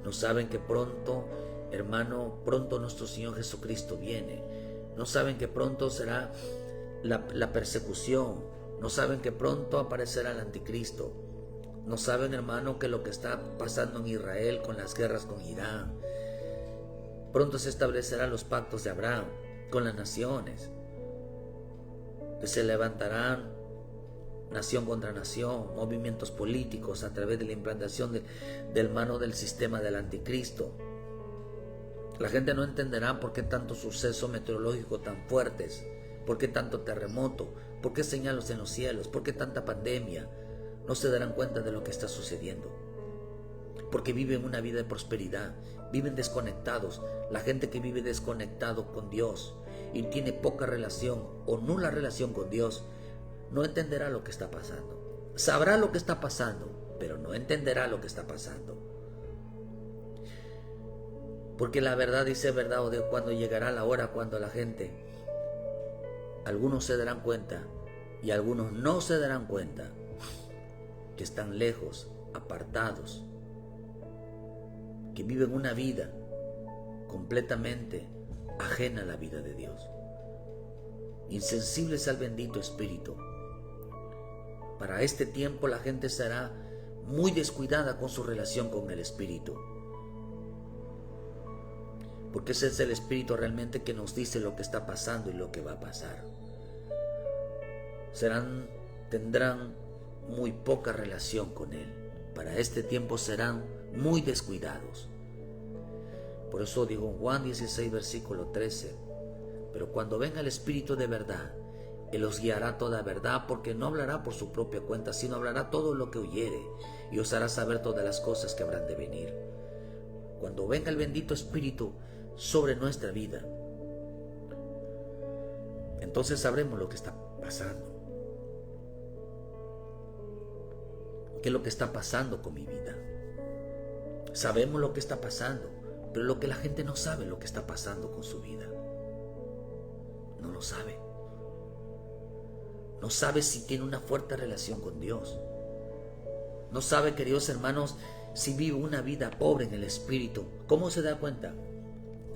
no saben que pronto, hermano, pronto nuestro Señor Jesucristo viene, no saben que pronto será la persecución, no saben que pronto aparecerá el anticristo, no saben, hermano, que lo que está pasando en Israel con las guerras con Irán, pronto se establecerán los pactos de Abraham con las naciones, que se levantarán nación contra nación, movimientos políticos a través de la implantación del sistema del anticristo. La gente no entenderá por qué tanto suceso meteorológico tan fuertes, por qué tanto terremoto, por qué señales en los cielos, por qué tanta pandemia. No se darán cuenta de lo que está sucediendo, porque viven una vida de prosperidad, viven desconectados. La gente que vive desconectado con Dios y tiene poca relación o nula relación con Dios, no entenderá lo que está pasando. Sabrá lo que está pasando, pero no entenderá lo que está pasando. Porque la verdad dice verdad, o de cuando llegará la hora cuando la gente, algunos se darán cuenta y algunos no se darán cuenta que están lejos, apartados, que viven una vida completamente ajena a la vida de Dios, insensibles al bendito Espíritu. Para este tiempo la gente será muy descuidada con su relación con el Espíritu, porque ese es el Espíritu realmente que nos dice lo que está pasando y lo que va a pasar. Tendrán muy poca relación con Él. Para este tiempo serán muy descuidados. Por eso digo en Juan 16, versículo 13, pero cuando venga el Espíritu de verdad, Él os guiará toda verdad, porque no hablará por su propia cuenta, sino hablará todo lo que oyere, y os hará saber todas las cosas que habrán de venir. Cuando venga el bendito Espíritu sobre nuestra vida, entonces sabremos lo que está pasando. ¿Qué es lo que está pasando con mi vida? Sabemos lo que está pasando, pero lo que la gente no sabe lo que está pasando con su vida. No lo sabe. No sabe si tiene una fuerte relación con Dios. No sabe, queridos hermanos, si vive una vida pobre en el Espíritu. ¿Cómo se da cuenta?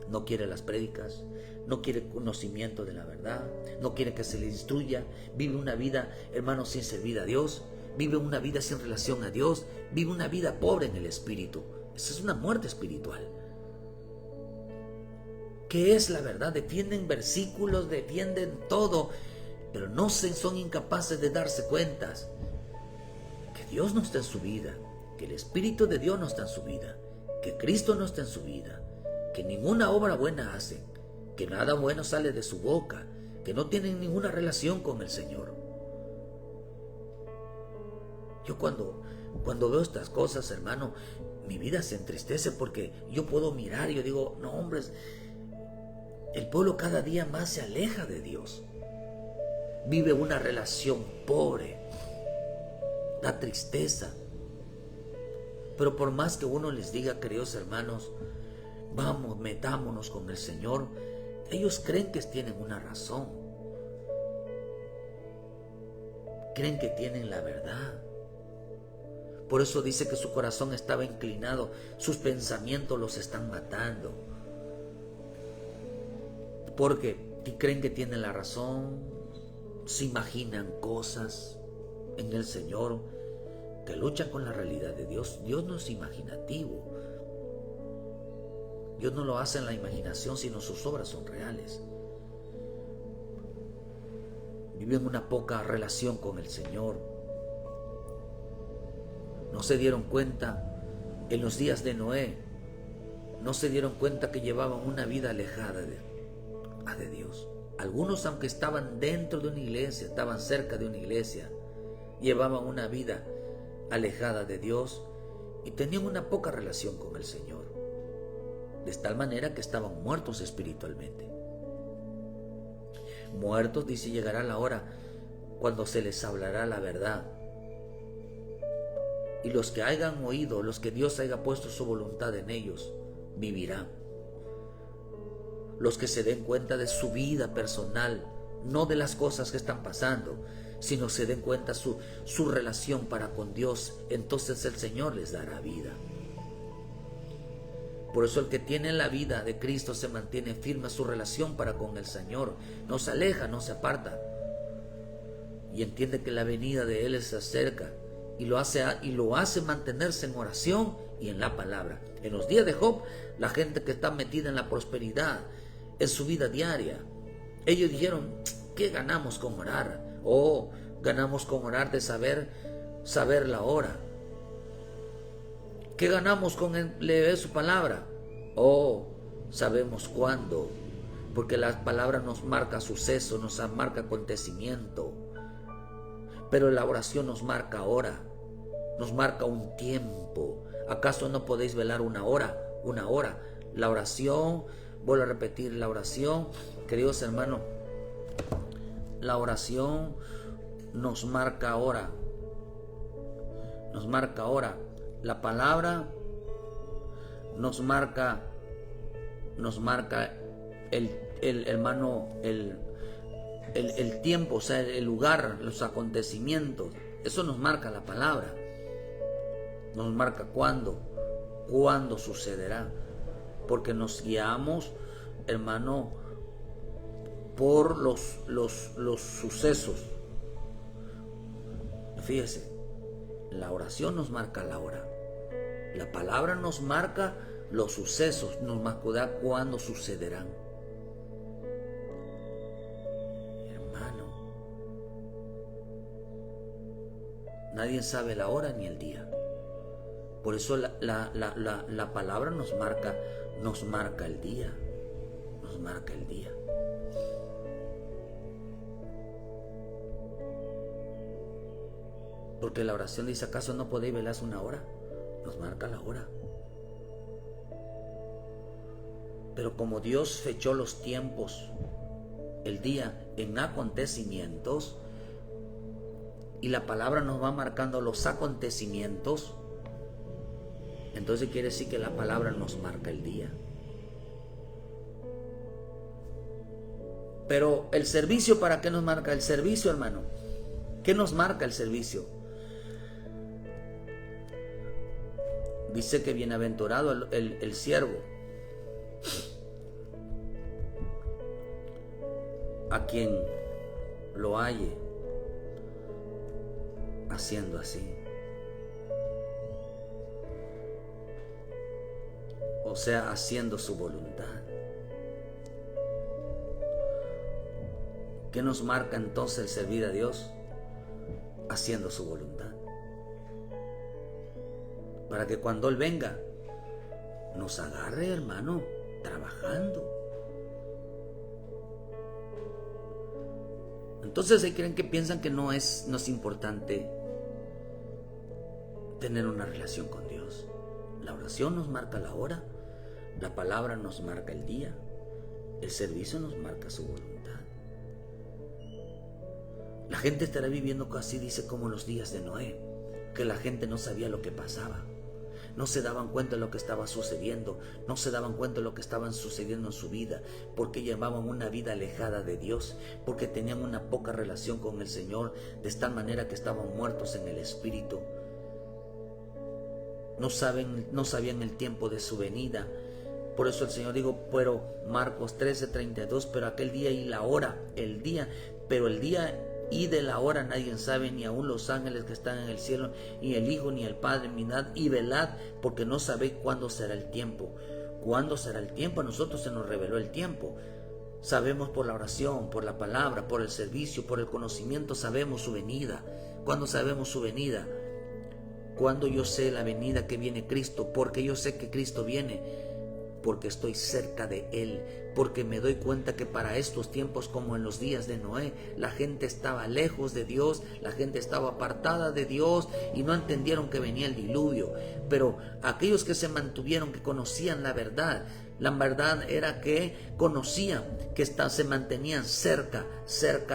No quiere las prédicas, no quiere conocimiento de la verdad, no quiere que se le instruya. Vive una vida, hermanos, sin servir a Dios. Vive una vida sin relación a Dios. Vive una vida pobre en el Espíritu. Esa es una muerte espiritual. ¿Qué es la verdad? Defienden versículos, defienden todo, pero no son incapaces de darse cuenta que Dios no está en su vida, que el Espíritu de Dios no está en su vida, que Cristo no está en su vida, que ninguna obra buena hacen, que nada bueno sale de su boca, que no tienen ninguna relación con el Señor. Yo cuando veo estas cosas, hermano, mi vida se entristece, porque yo puedo mirar y yo digo, no, hombres, el pueblo cada día más se aleja de Dios. Vive una relación pobre. Da tristeza. Pero por más que uno les diga, queridos hermanos, vamos, metámonos con el Señor, ellos creen que tienen una razón. Creen que tienen la verdad. Por eso dice que su corazón estaba inclinado, sus pensamientos los están matando. Porque creen que tienen la razón, se imaginan cosas en el Señor que luchan con la realidad de Dios. Dios no es imaginativo. Dios no lo hace en la imaginación, sino sus obras son reales. Viven una poca relación con el Señor. No se dieron cuenta en los días de Noé. No se dieron cuenta que llevaban una vida alejada de Dios. Algunos, aunque estaban dentro de una iglesia, estaban cerca de una iglesia, llevaban una vida alejada de Dios y tenían una poca relación con el Señor, de tal manera que estaban muertos espiritualmente. Muertos, dice, llegará la hora cuando se les hablará la verdad, y los que hayan oído, los que Dios haya puesto su voluntad en ellos, vivirán. Los que se den cuenta de su vida personal, no de las cosas que están pasando, sino se den cuenta su relación para con Dios, entonces el Señor les dará vida. Por eso el que tiene la vida de Cristo se mantiene firme su relación para con el Señor, no se aleja, no se aparta, y entiende que la venida de Él se acerca, y lo hace mantenerse en oración y en la palabra. En los días de Job, la gente que está metida en la prosperidad, en su vida diaria, ellos dijeron, ¿qué ganamos con orar? Ganamos con orar de saber la hora. ¿Qué ganamos con leer su palabra? Sabemos cuándo, porque la palabra nos marca suceso, nos marca acontecimiento. Pero la oración nos marca hora, nos marca un tiempo. ¿Acaso no podéis velar una hora? una hora. La oración, vuelvo a repetir, la oración, queridos hermanos, la oración nos marca ahora. Nos marca ahora. La palabra nos marca el tiempo, o sea, el lugar, los acontecimientos. Eso nos marca la palabra. Nos marca cuándo sucederá. Porque nos guiamos, hermano, por los sucesos. Fíjese, la oración nos marca la hora. La palabra nos marca los sucesos, nos marcará cuándo sucederán. Hermano, nadie sabe la hora ni el día. Por eso la palabra nos marca el día. Nos marca el día. Porque la oración dice, ¿acaso no podéis velar una hora? Nos marca la hora. Pero como Dios fechó los tiempos, el día, en acontecimientos, y la palabra nos va marcando los acontecimientos, entonces quiere decir que la palabra nos marca el día. Pero el servicio, ¿para qué nos marca el servicio, hermano? ¿Qué nos marca el servicio? Dice que bienaventurado el siervo a quien lo halle haciendo así. O sea, haciendo su voluntad. ¿Qué nos marca entonces el servir a Dios? Haciendo su voluntad. Para que cuando Él venga, nos agarre, hermano, trabajando. Entonces hay creen que piensan que no es importante tener una relación con Dios. La oración nos marca la hora, la palabra nos marca el día, el servicio nos marca su voluntad. La gente estará viviendo así, dice, como los días de Noé, que la gente no sabía lo que pasaba. No se daban cuenta de lo que estaba sucediendo, no se daban cuenta de lo que estaba sucediendo en su vida, porque llevaban una vida alejada de Dios, porque tenían una poca relación con el Señor, de tal manera que estaban muertos en el espíritu. No sabían el tiempo de su venida. Por eso el Señor dijo, pero Marcos 13:32, pero aquel día y la hora, el día y de la hora nadie sabe, ni aun los ángeles que están en el cielo, ni el Hijo, ni el Padre, mirad y velad, porque no sabéis cuándo será el tiempo. ¿Cuándo será el tiempo? A nosotros se nos reveló el tiempo. Sabemos por la oración, por la palabra, por el servicio, por el conocimiento, sabemos su venida. ¿Cuándo sabemos su venida? Cuando yo sé la venida que viene Cristo, porque yo sé que Cristo viene, porque estoy cerca de Él, porque me doy cuenta que para estos tiempos, como en los días de Noé, la gente estaba lejos de Dios, la gente estaba apartada de Dios y no entendieron que venía el diluvio. Pero aquellos que se mantuvieron, que conocían la verdad era que conocían, que se mantenían cerca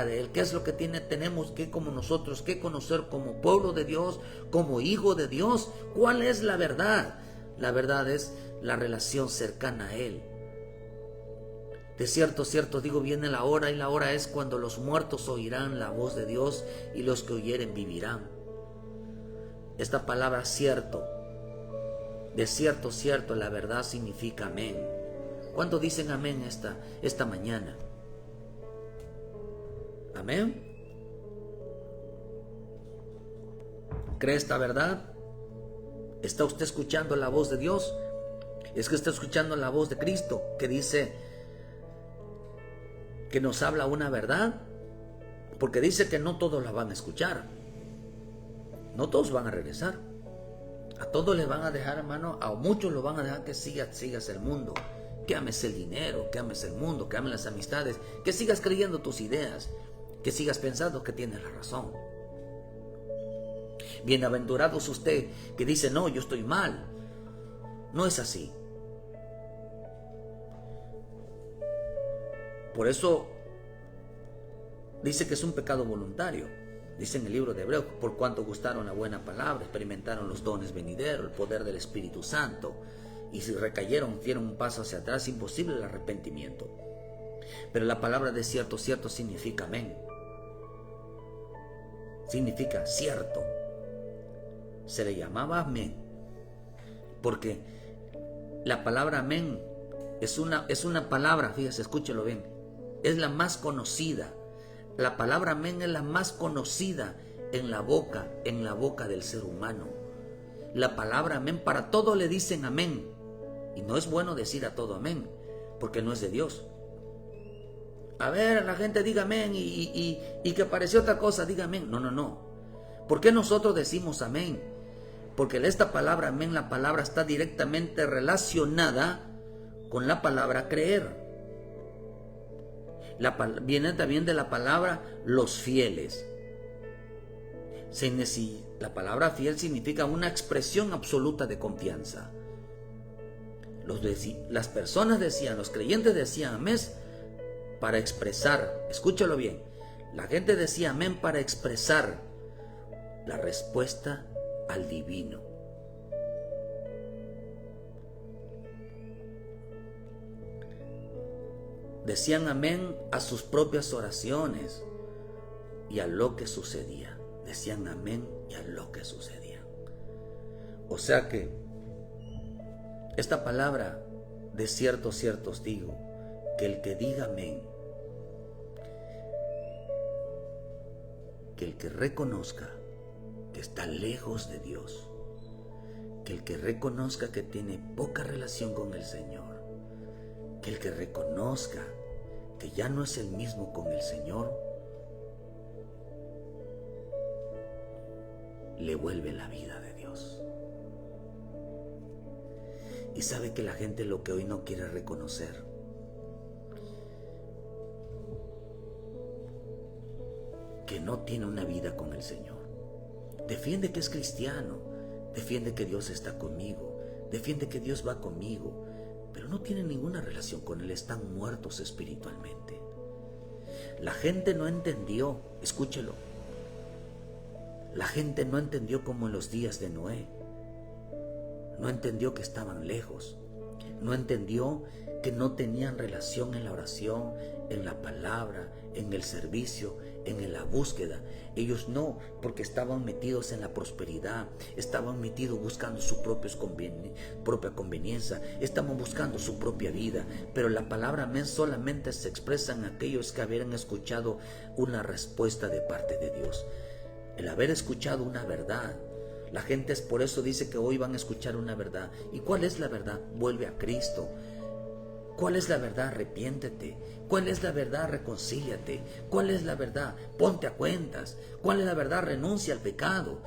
de Él. ¿Qué es lo que tenemos que como nosotros que conocer como pueblo de Dios, como hijo de Dios? ¿Cuál es la verdad? La verdad es la relación cercana a Él. De cierto, digo, viene la hora, y la hora es cuando los muertos oirán la voz de Dios, y los que oyeren vivirán. Esta palabra cierto, de cierto, la verdad significa amén. ¿Cuántos dicen amén esta mañana? Amén. ¿Cree esta verdad? ¿Está usted escuchando la voz de Dios? Es que está escuchando la voz de Cristo, que dice que nos habla una verdad, porque dice que no todos la van a escuchar, no todos van a regresar, a todos les van a dejar, hermano, a muchos los van a dejar que sigas el mundo, que ames el dinero, que ames el mundo, que ames las amistades, que sigas creyendo tus ideas, que sigas pensando que tienes la razón. Bienaventurado es usted que dice, no, yo estoy mal. No es así. Por eso dice que es un pecado voluntario. Dice en el libro de Hebreos, por cuanto gustaron la buena palabra, experimentaron los dones venideros, el poder del Espíritu Santo, y si recayeron, dieron un paso hacia atrás, imposible el arrepentimiento. Pero la palabra de cierto, cierto significa amén. Significa cierto. Se le llamaba amén, porque la palabra amén es una palabra, fíjese, escúchelo bien, es la más conocida. La palabra amén es la más conocida en la boca del ser humano. La palabra amén, para todo le dicen amén. Y no es bueno decir a todo amén, porque no es de Dios. A ver, la gente diga amén y que apareció otra cosa, diga amén. No. ¿Por qué nosotros decimos amén? Porque esta palabra amén, la palabra está directamente relacionada con la palabra creer. Viene también de la palabra los fieles. La palabra fiel significa una expresión absoluta de confianza. Las personas decían, los creyentes decían amén para expresar, escúchalo bien, la gente decía amén para expresar la respuesta al divino. Decían amén a sus propias oraciones y a lo que sucedía. Decían amén y a lo que sucedía. O sea que esta palabra, de cierto, cierto os digo, que el que diga amén, que el que reconozca que está lejos de Dios, que el que reconozca que tiene poca relación con el Señor, que el que reconozca que ya no es el mismo con el Señor, le vuelve la vida de Dios. Y sabe que la gente lo que hoy no quiere reconocer, que no tiene una vida con el Señor. Defiende que es cristiano, defiende que Dios está conmigo, defiende que Dios va conmigo, pero no tienen ninguna relación con Él, están muertos espiritualmente. La gente no entendió, escúchelo, la gente no entendió como en los días de Noé, no entendió que estaban lejos, no entendió que no tenían relación en la oración, en la palabra, en el servicio, en la búsqueda. Ellos no, porque estaban metidos en la prosperidad, estaban metidos buscando su propia conveniencia, estaban buscando su propia vida. Pero la palabra amén solamente se expresa en aquellos que habían escuchado una respuesta de parte de Dios. El haber escuchado una verdad. La gente es por eso dice que hoy van a escuchar una verdad. ¿Y cuál es la verdad? Vuelve a Cristo. ¿Cuál es la verdad? Arrepiéntete. ¿Cuál es la verdad? Reconcíliate. ¿Cuál es la verdad? Ponte a cuentas. ¿Cuál es la verdad? Renuncia al pecado.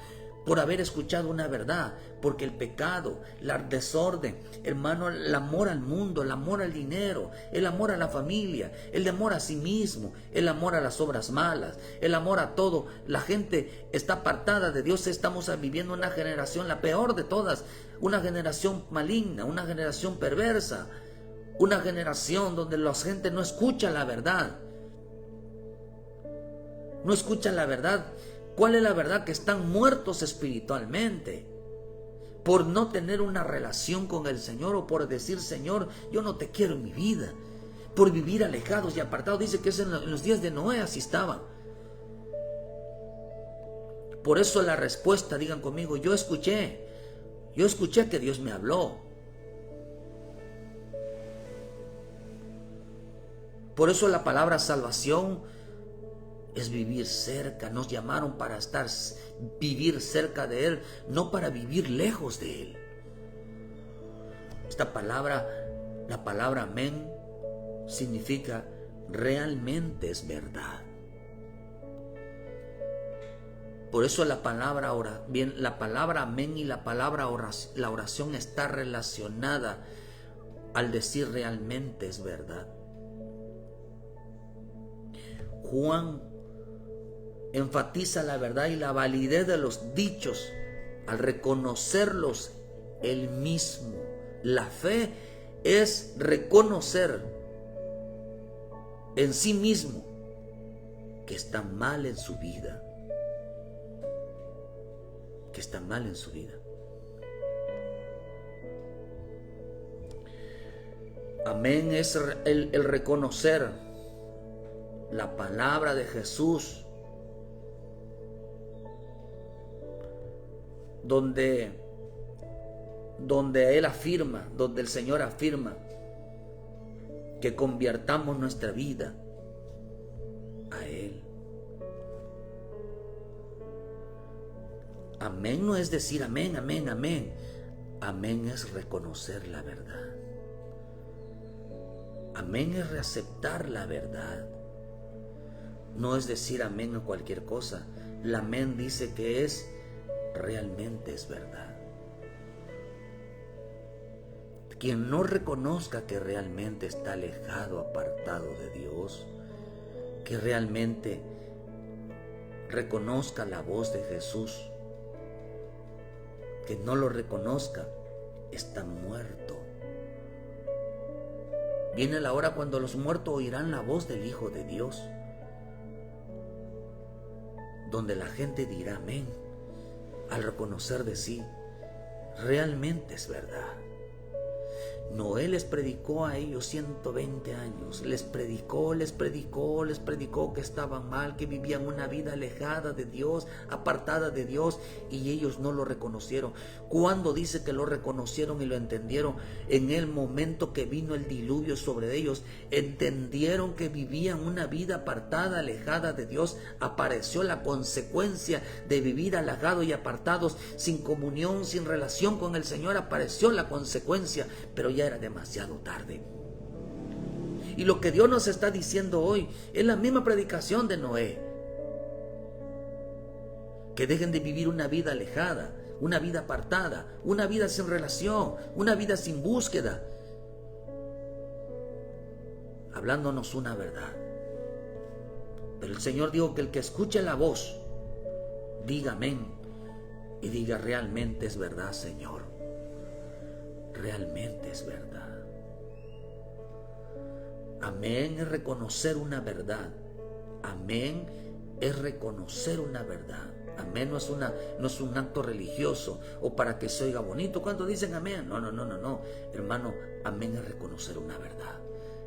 Por haber escuchado una verdad, porque el pecado, el desorden, hermano, el amor al mundo, el amor al dinero, el amor a la familia, el amor a sí mismo, el amor a las obras malas, el amor a todo. La gente está apartada de Dios. Estamos viviendo una generación, la peor de todas, una generación maligna, una generación perversa, una generación donde la gente no escucha la verdad. No escucha la verdad. ¿Cuál es la verdad? Que están muertos espiritualmente por no tener una relación con el Señor, o por decir: Señor, yo no te quiero en mi vida, por vivir alejados y apartados. Dice que es en los días de Noé así estaban. Por eso la respuesta, digan conmigo, yo escuché que Dios me habló. Por eso la palabra salvación es vivir cerca. Nos llamaron para vivir cerca de Él, no para vivir lejos de Él. Esta palabra, la palabra amén, significa realmente es verdad. Por eso la palabra amén y la palabra la oración está relacionada al decir realmente es verdad. Juan enfatiza la verdad y la validez de los dichos al reconocerlos él mismo. La fe es reconocer en sí mismo que está mal en su vida, que está mal en su vida. Amén es el reconocer la palabra de Jesús, donde Él afirma, donde el Señor afirma que convirtamos nuestra vida a Él. Amén no es decir amén, amén, amén. Amén es reconocer la verdad. Amén es reaceptar la verdad. No es decir amén a cualquier cosa. El amén dice que realmente es verdad. Quien no reconozca que realmente está alejado, apartado de Dios, que realmente reconozca la voz de Jesús, que no lo reconozca, está muerto. Viene la hora cuando los muertos oirán la voz del Hijo de Dios, donde la gente dirá amén al reconocer de sí, realmente es verdad. Noé les predicó a ellos 120 años, les predicó que estaban mal, que vivían una vida alejada de Dios, apartada de Dios, y ellos no lo reconocieron. ¿Cuándo dice que lo reconocieron y lo entendieron? En el momento que vino el diluvio sobre ellos, entendieron que vivían una vida apartada, alejada de Dios. Apareció la consecuencia de vivir alejados y apartados, sin comunión, sin relación con el Señor. Apareció la consecuencia, pero ya era demasiado tarde. Y lo que Dios nos está diciendo hoy es la misma predicación de Noé: que dejen de vivir una vida alejada, una vida apartada, una vida sin relación, una vida sin búsqueda, hablándonos una verdad. Pero el Señor dijo que el que escuche la voz diga amén y diga: realmente es verdad, Señor. Realmente es verdad. Amén es reconocer una verdad. Amén es reconocer una verdad. Amén no es un acto religioso o para que se oiga bonito cuando dicen amén. No. Hermano, amén es reconocer una verdad.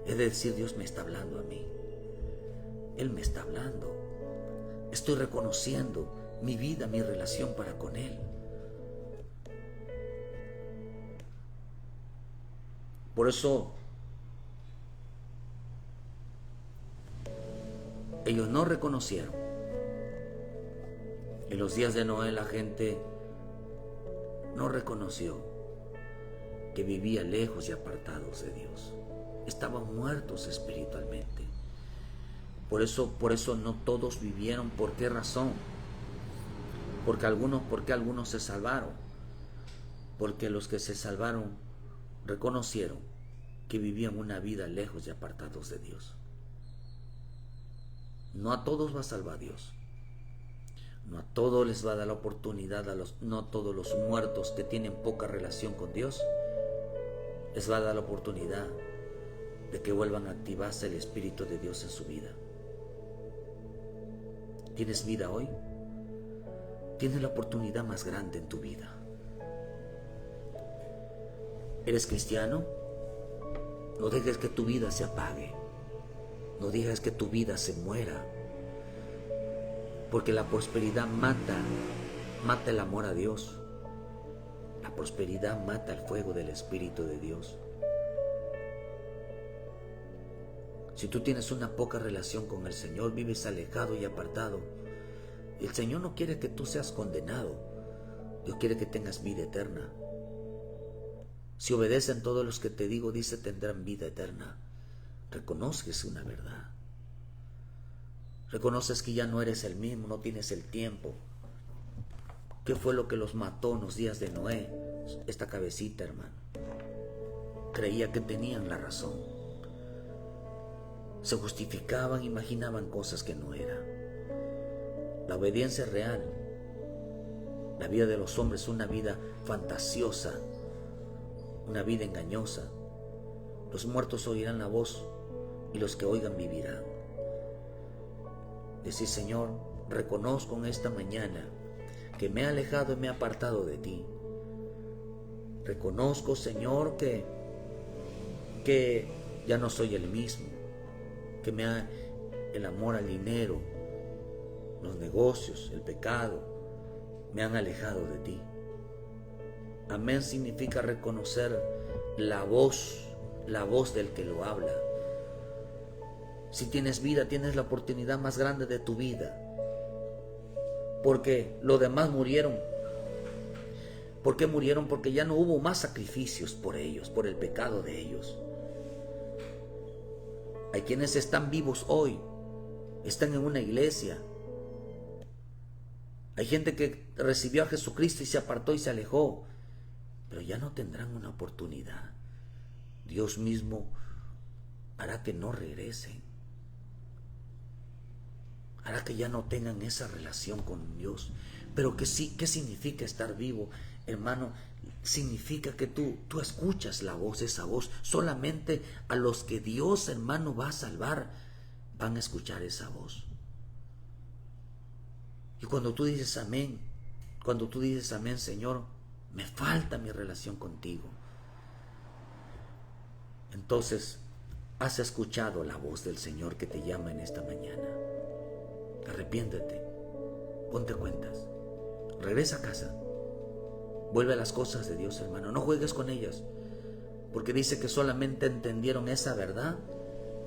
Es decir, Dios me está hablando a mí. Él me está hablando. Estoy reconociendo mi vida, mi relación para con Él. Por eso ellos no reconocieron. En los días de Noé la gente no reconoció que vivía lejos y apartados de Dios. Estaban muertos espiritualmente. Por eso no todos vivieron. ¿Por qué razón? ¿Por qué algunos se salvaron? Porque los que se salvaron reconocieron que vivían una vida lejos y apartados de Dios. No a todos va a salvar Dios. No a todos les va a dar la oportunidad, no a todos los muertos que tienen poca relación con Dios les va a dar la oportunidad de que vuelvan a activarse el Espíritu de Dios en su vida. ¿Tienes vida hoy? Tienes la oportunidad más grande en tu vida. ¿Eres cristiano? No dejes que tu vida se apague. No dejes que tu vida se muera. Porque la prosperidad mata el amor a Dios. La prosperidad mata el fuego del Espíritu de Dios. Si tú tienes una poca relación con el Señor, vives alejado y apartado, el Señor no quiere que tú seas condenado. Dios quiere que tengas vida eterna. Si obedecen todos los que te digo, dice, tendrán vida eterna. Reconoces una verdad. Reconoces que ya no eres el mismo, no tienes el tiempo. ¿Qué fue lo que los mató en los días de Noé? Esta cabecita, hermano. Creía que tenían la razón. Se justificaban, imaginaban cosas que no eran. La obediencia es real. La vida de los hombres es una vida fantasiosa, una vida engañosa. Los muertos oirán la voz y los que oigan vivirán. Decir: Señor, reconozco en esta mañana que me he alejado y me he apartado de ti. Reconozco, Señor, que ya no soy el mismo, que el amor al dinero, los negocios, el pecado, me han alejado de ti. Amén significa reconocer la voz del que lo habla. Si tienes vida, tienes la oportunidad más grande de tu vida, porque los demás murieron. ¿Por qué murieron? Porque ya no hubo más sacrificios por ellos, por el pecado de ellos. Hay quienes están vivos hoy, están en una iglesia. Hay gente que recibió a Jesucristo y se apartó y se alejó, pero ya no tendrán una oportunidad. Dios mismo hará que no regresen, hará que ya no tengan esa relación con Dios. Pero ¿qué significa estar vivo, hermano? Significa que tú escuchas esa voz. Solamente a los que Dios, hermano, va a salvar van a escuchar esa voz. Y cuando tú dices amén, Señor, me falta mi relación contigo, entonces has escuchado la voz del Señor que te llama en esta mañana. Arrepiéntete, ponte cuentas, regresa a casa, vuelve a las cosas de Dios, hermano. No juegues con ellas, porque dice que solamente entendieron esa verdad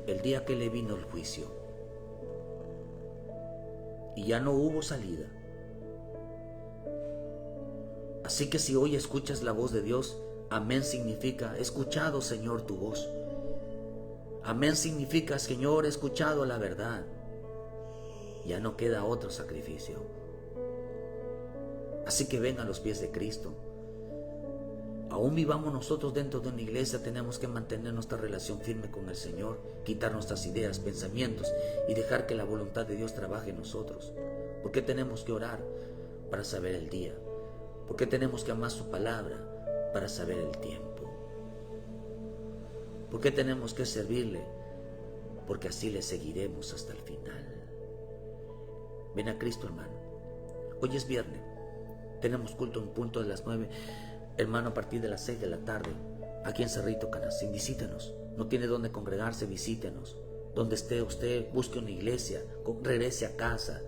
el día que le vino el juicio, y ya no hubo salida. Así que si hoy escuchas la voz de Dios, amén significa: he escuchado, Señor, tu voz. Amén significa: Señor, he escuchado la verdad. Ya no queda otro sacrificio. Así que ven a los pies de Cristo. Aún vivamos nosotros dentro de una iglesia, tenemos que mantener nuestra relación firme con el Señor, quitar nuestras ideas, pensamientos y dejar que la voluntad de Dios trabaje en nosotros. ¿Por qué tenemos que orar? Para saber el día. ¿Por qué tenemos que amar su palabra? Para saber el tiempo. ¿Por qué tenemos que servirle? Porque así le seguiremos hasta el final. Ven a Cristo, hermano. Hoy es viernes. Tenemos culto en punto de las 9. Hermano, a partir de las 6 de la tarde, aquí en Cerrito Canacín, visítenos. No tiene dónde congregarse, visítenos. Donde esté usted, busque una iglesia, regrese a casa.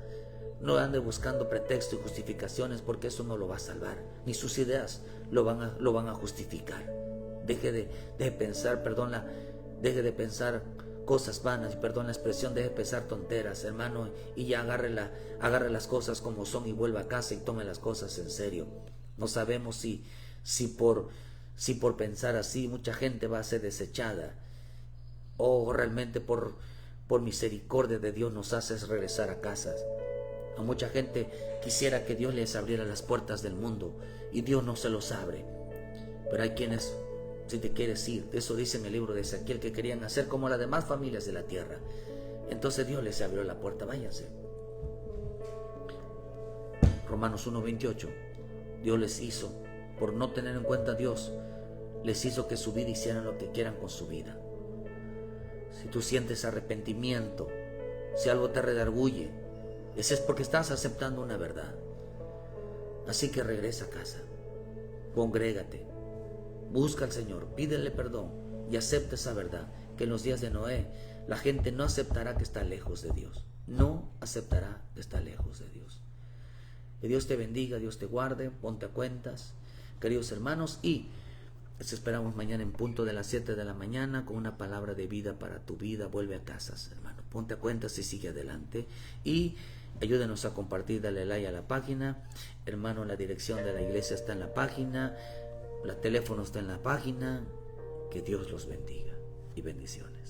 No ande buscando pretextos y justificaciones, porque eso no lo va a salvar. Ni sus ideas lo van a justificar. Deje de pensar, deje de pensar cosas vanas, perdón la expresión, deje de pensar tonteras, hermano, y ya agarre las cosas como son y vuelva a casa y tome las cosas en serio. No sabemos si por pensar así mucha gente va a ser desechada, o realmente por misericordia de Dios nos haces regresar a casas. A mucha gente quisiera que Dios les abriera las puertas del mundo y Dios no se los abre. Pero hay quienes, si te quieres ir, eso dice en el libro de Ezequiel, que querían hacer como las demás familias de la tierra. Entonces Dios les abrió la puerta, váyanse. Romanos 1:28, Dios les hizo, por no tener en cuenta a Dios, les hizo que su vida hicieran lo que quieran con su vida. Si tú sientes arrepentimiento, si algo te redarguye, ese es porque estás aceptando una verdad. Así que regresa a casa, congrégate, busca al Señor, pídele perdón y acepta esa verdad, que en los días de Noé la gente no aceptará que está lejos de Dios. No aceptará que está lejos de Dios. Que Dios te bendiga, Dios te guarde, ponte a cuentas, queridos hermanos, y les esperamos mañana en punto de las 7 de la mañana con una palabra de vida para tu vida. Vuelve a casas, hermano, ponte a cuentas y sigue adelante, y ayúdenos a compartir, dale like a la página, hermano. La dirección de la iglesia está en la página, el teléfono está en la página. Que Dios los bendiga y bendiciones.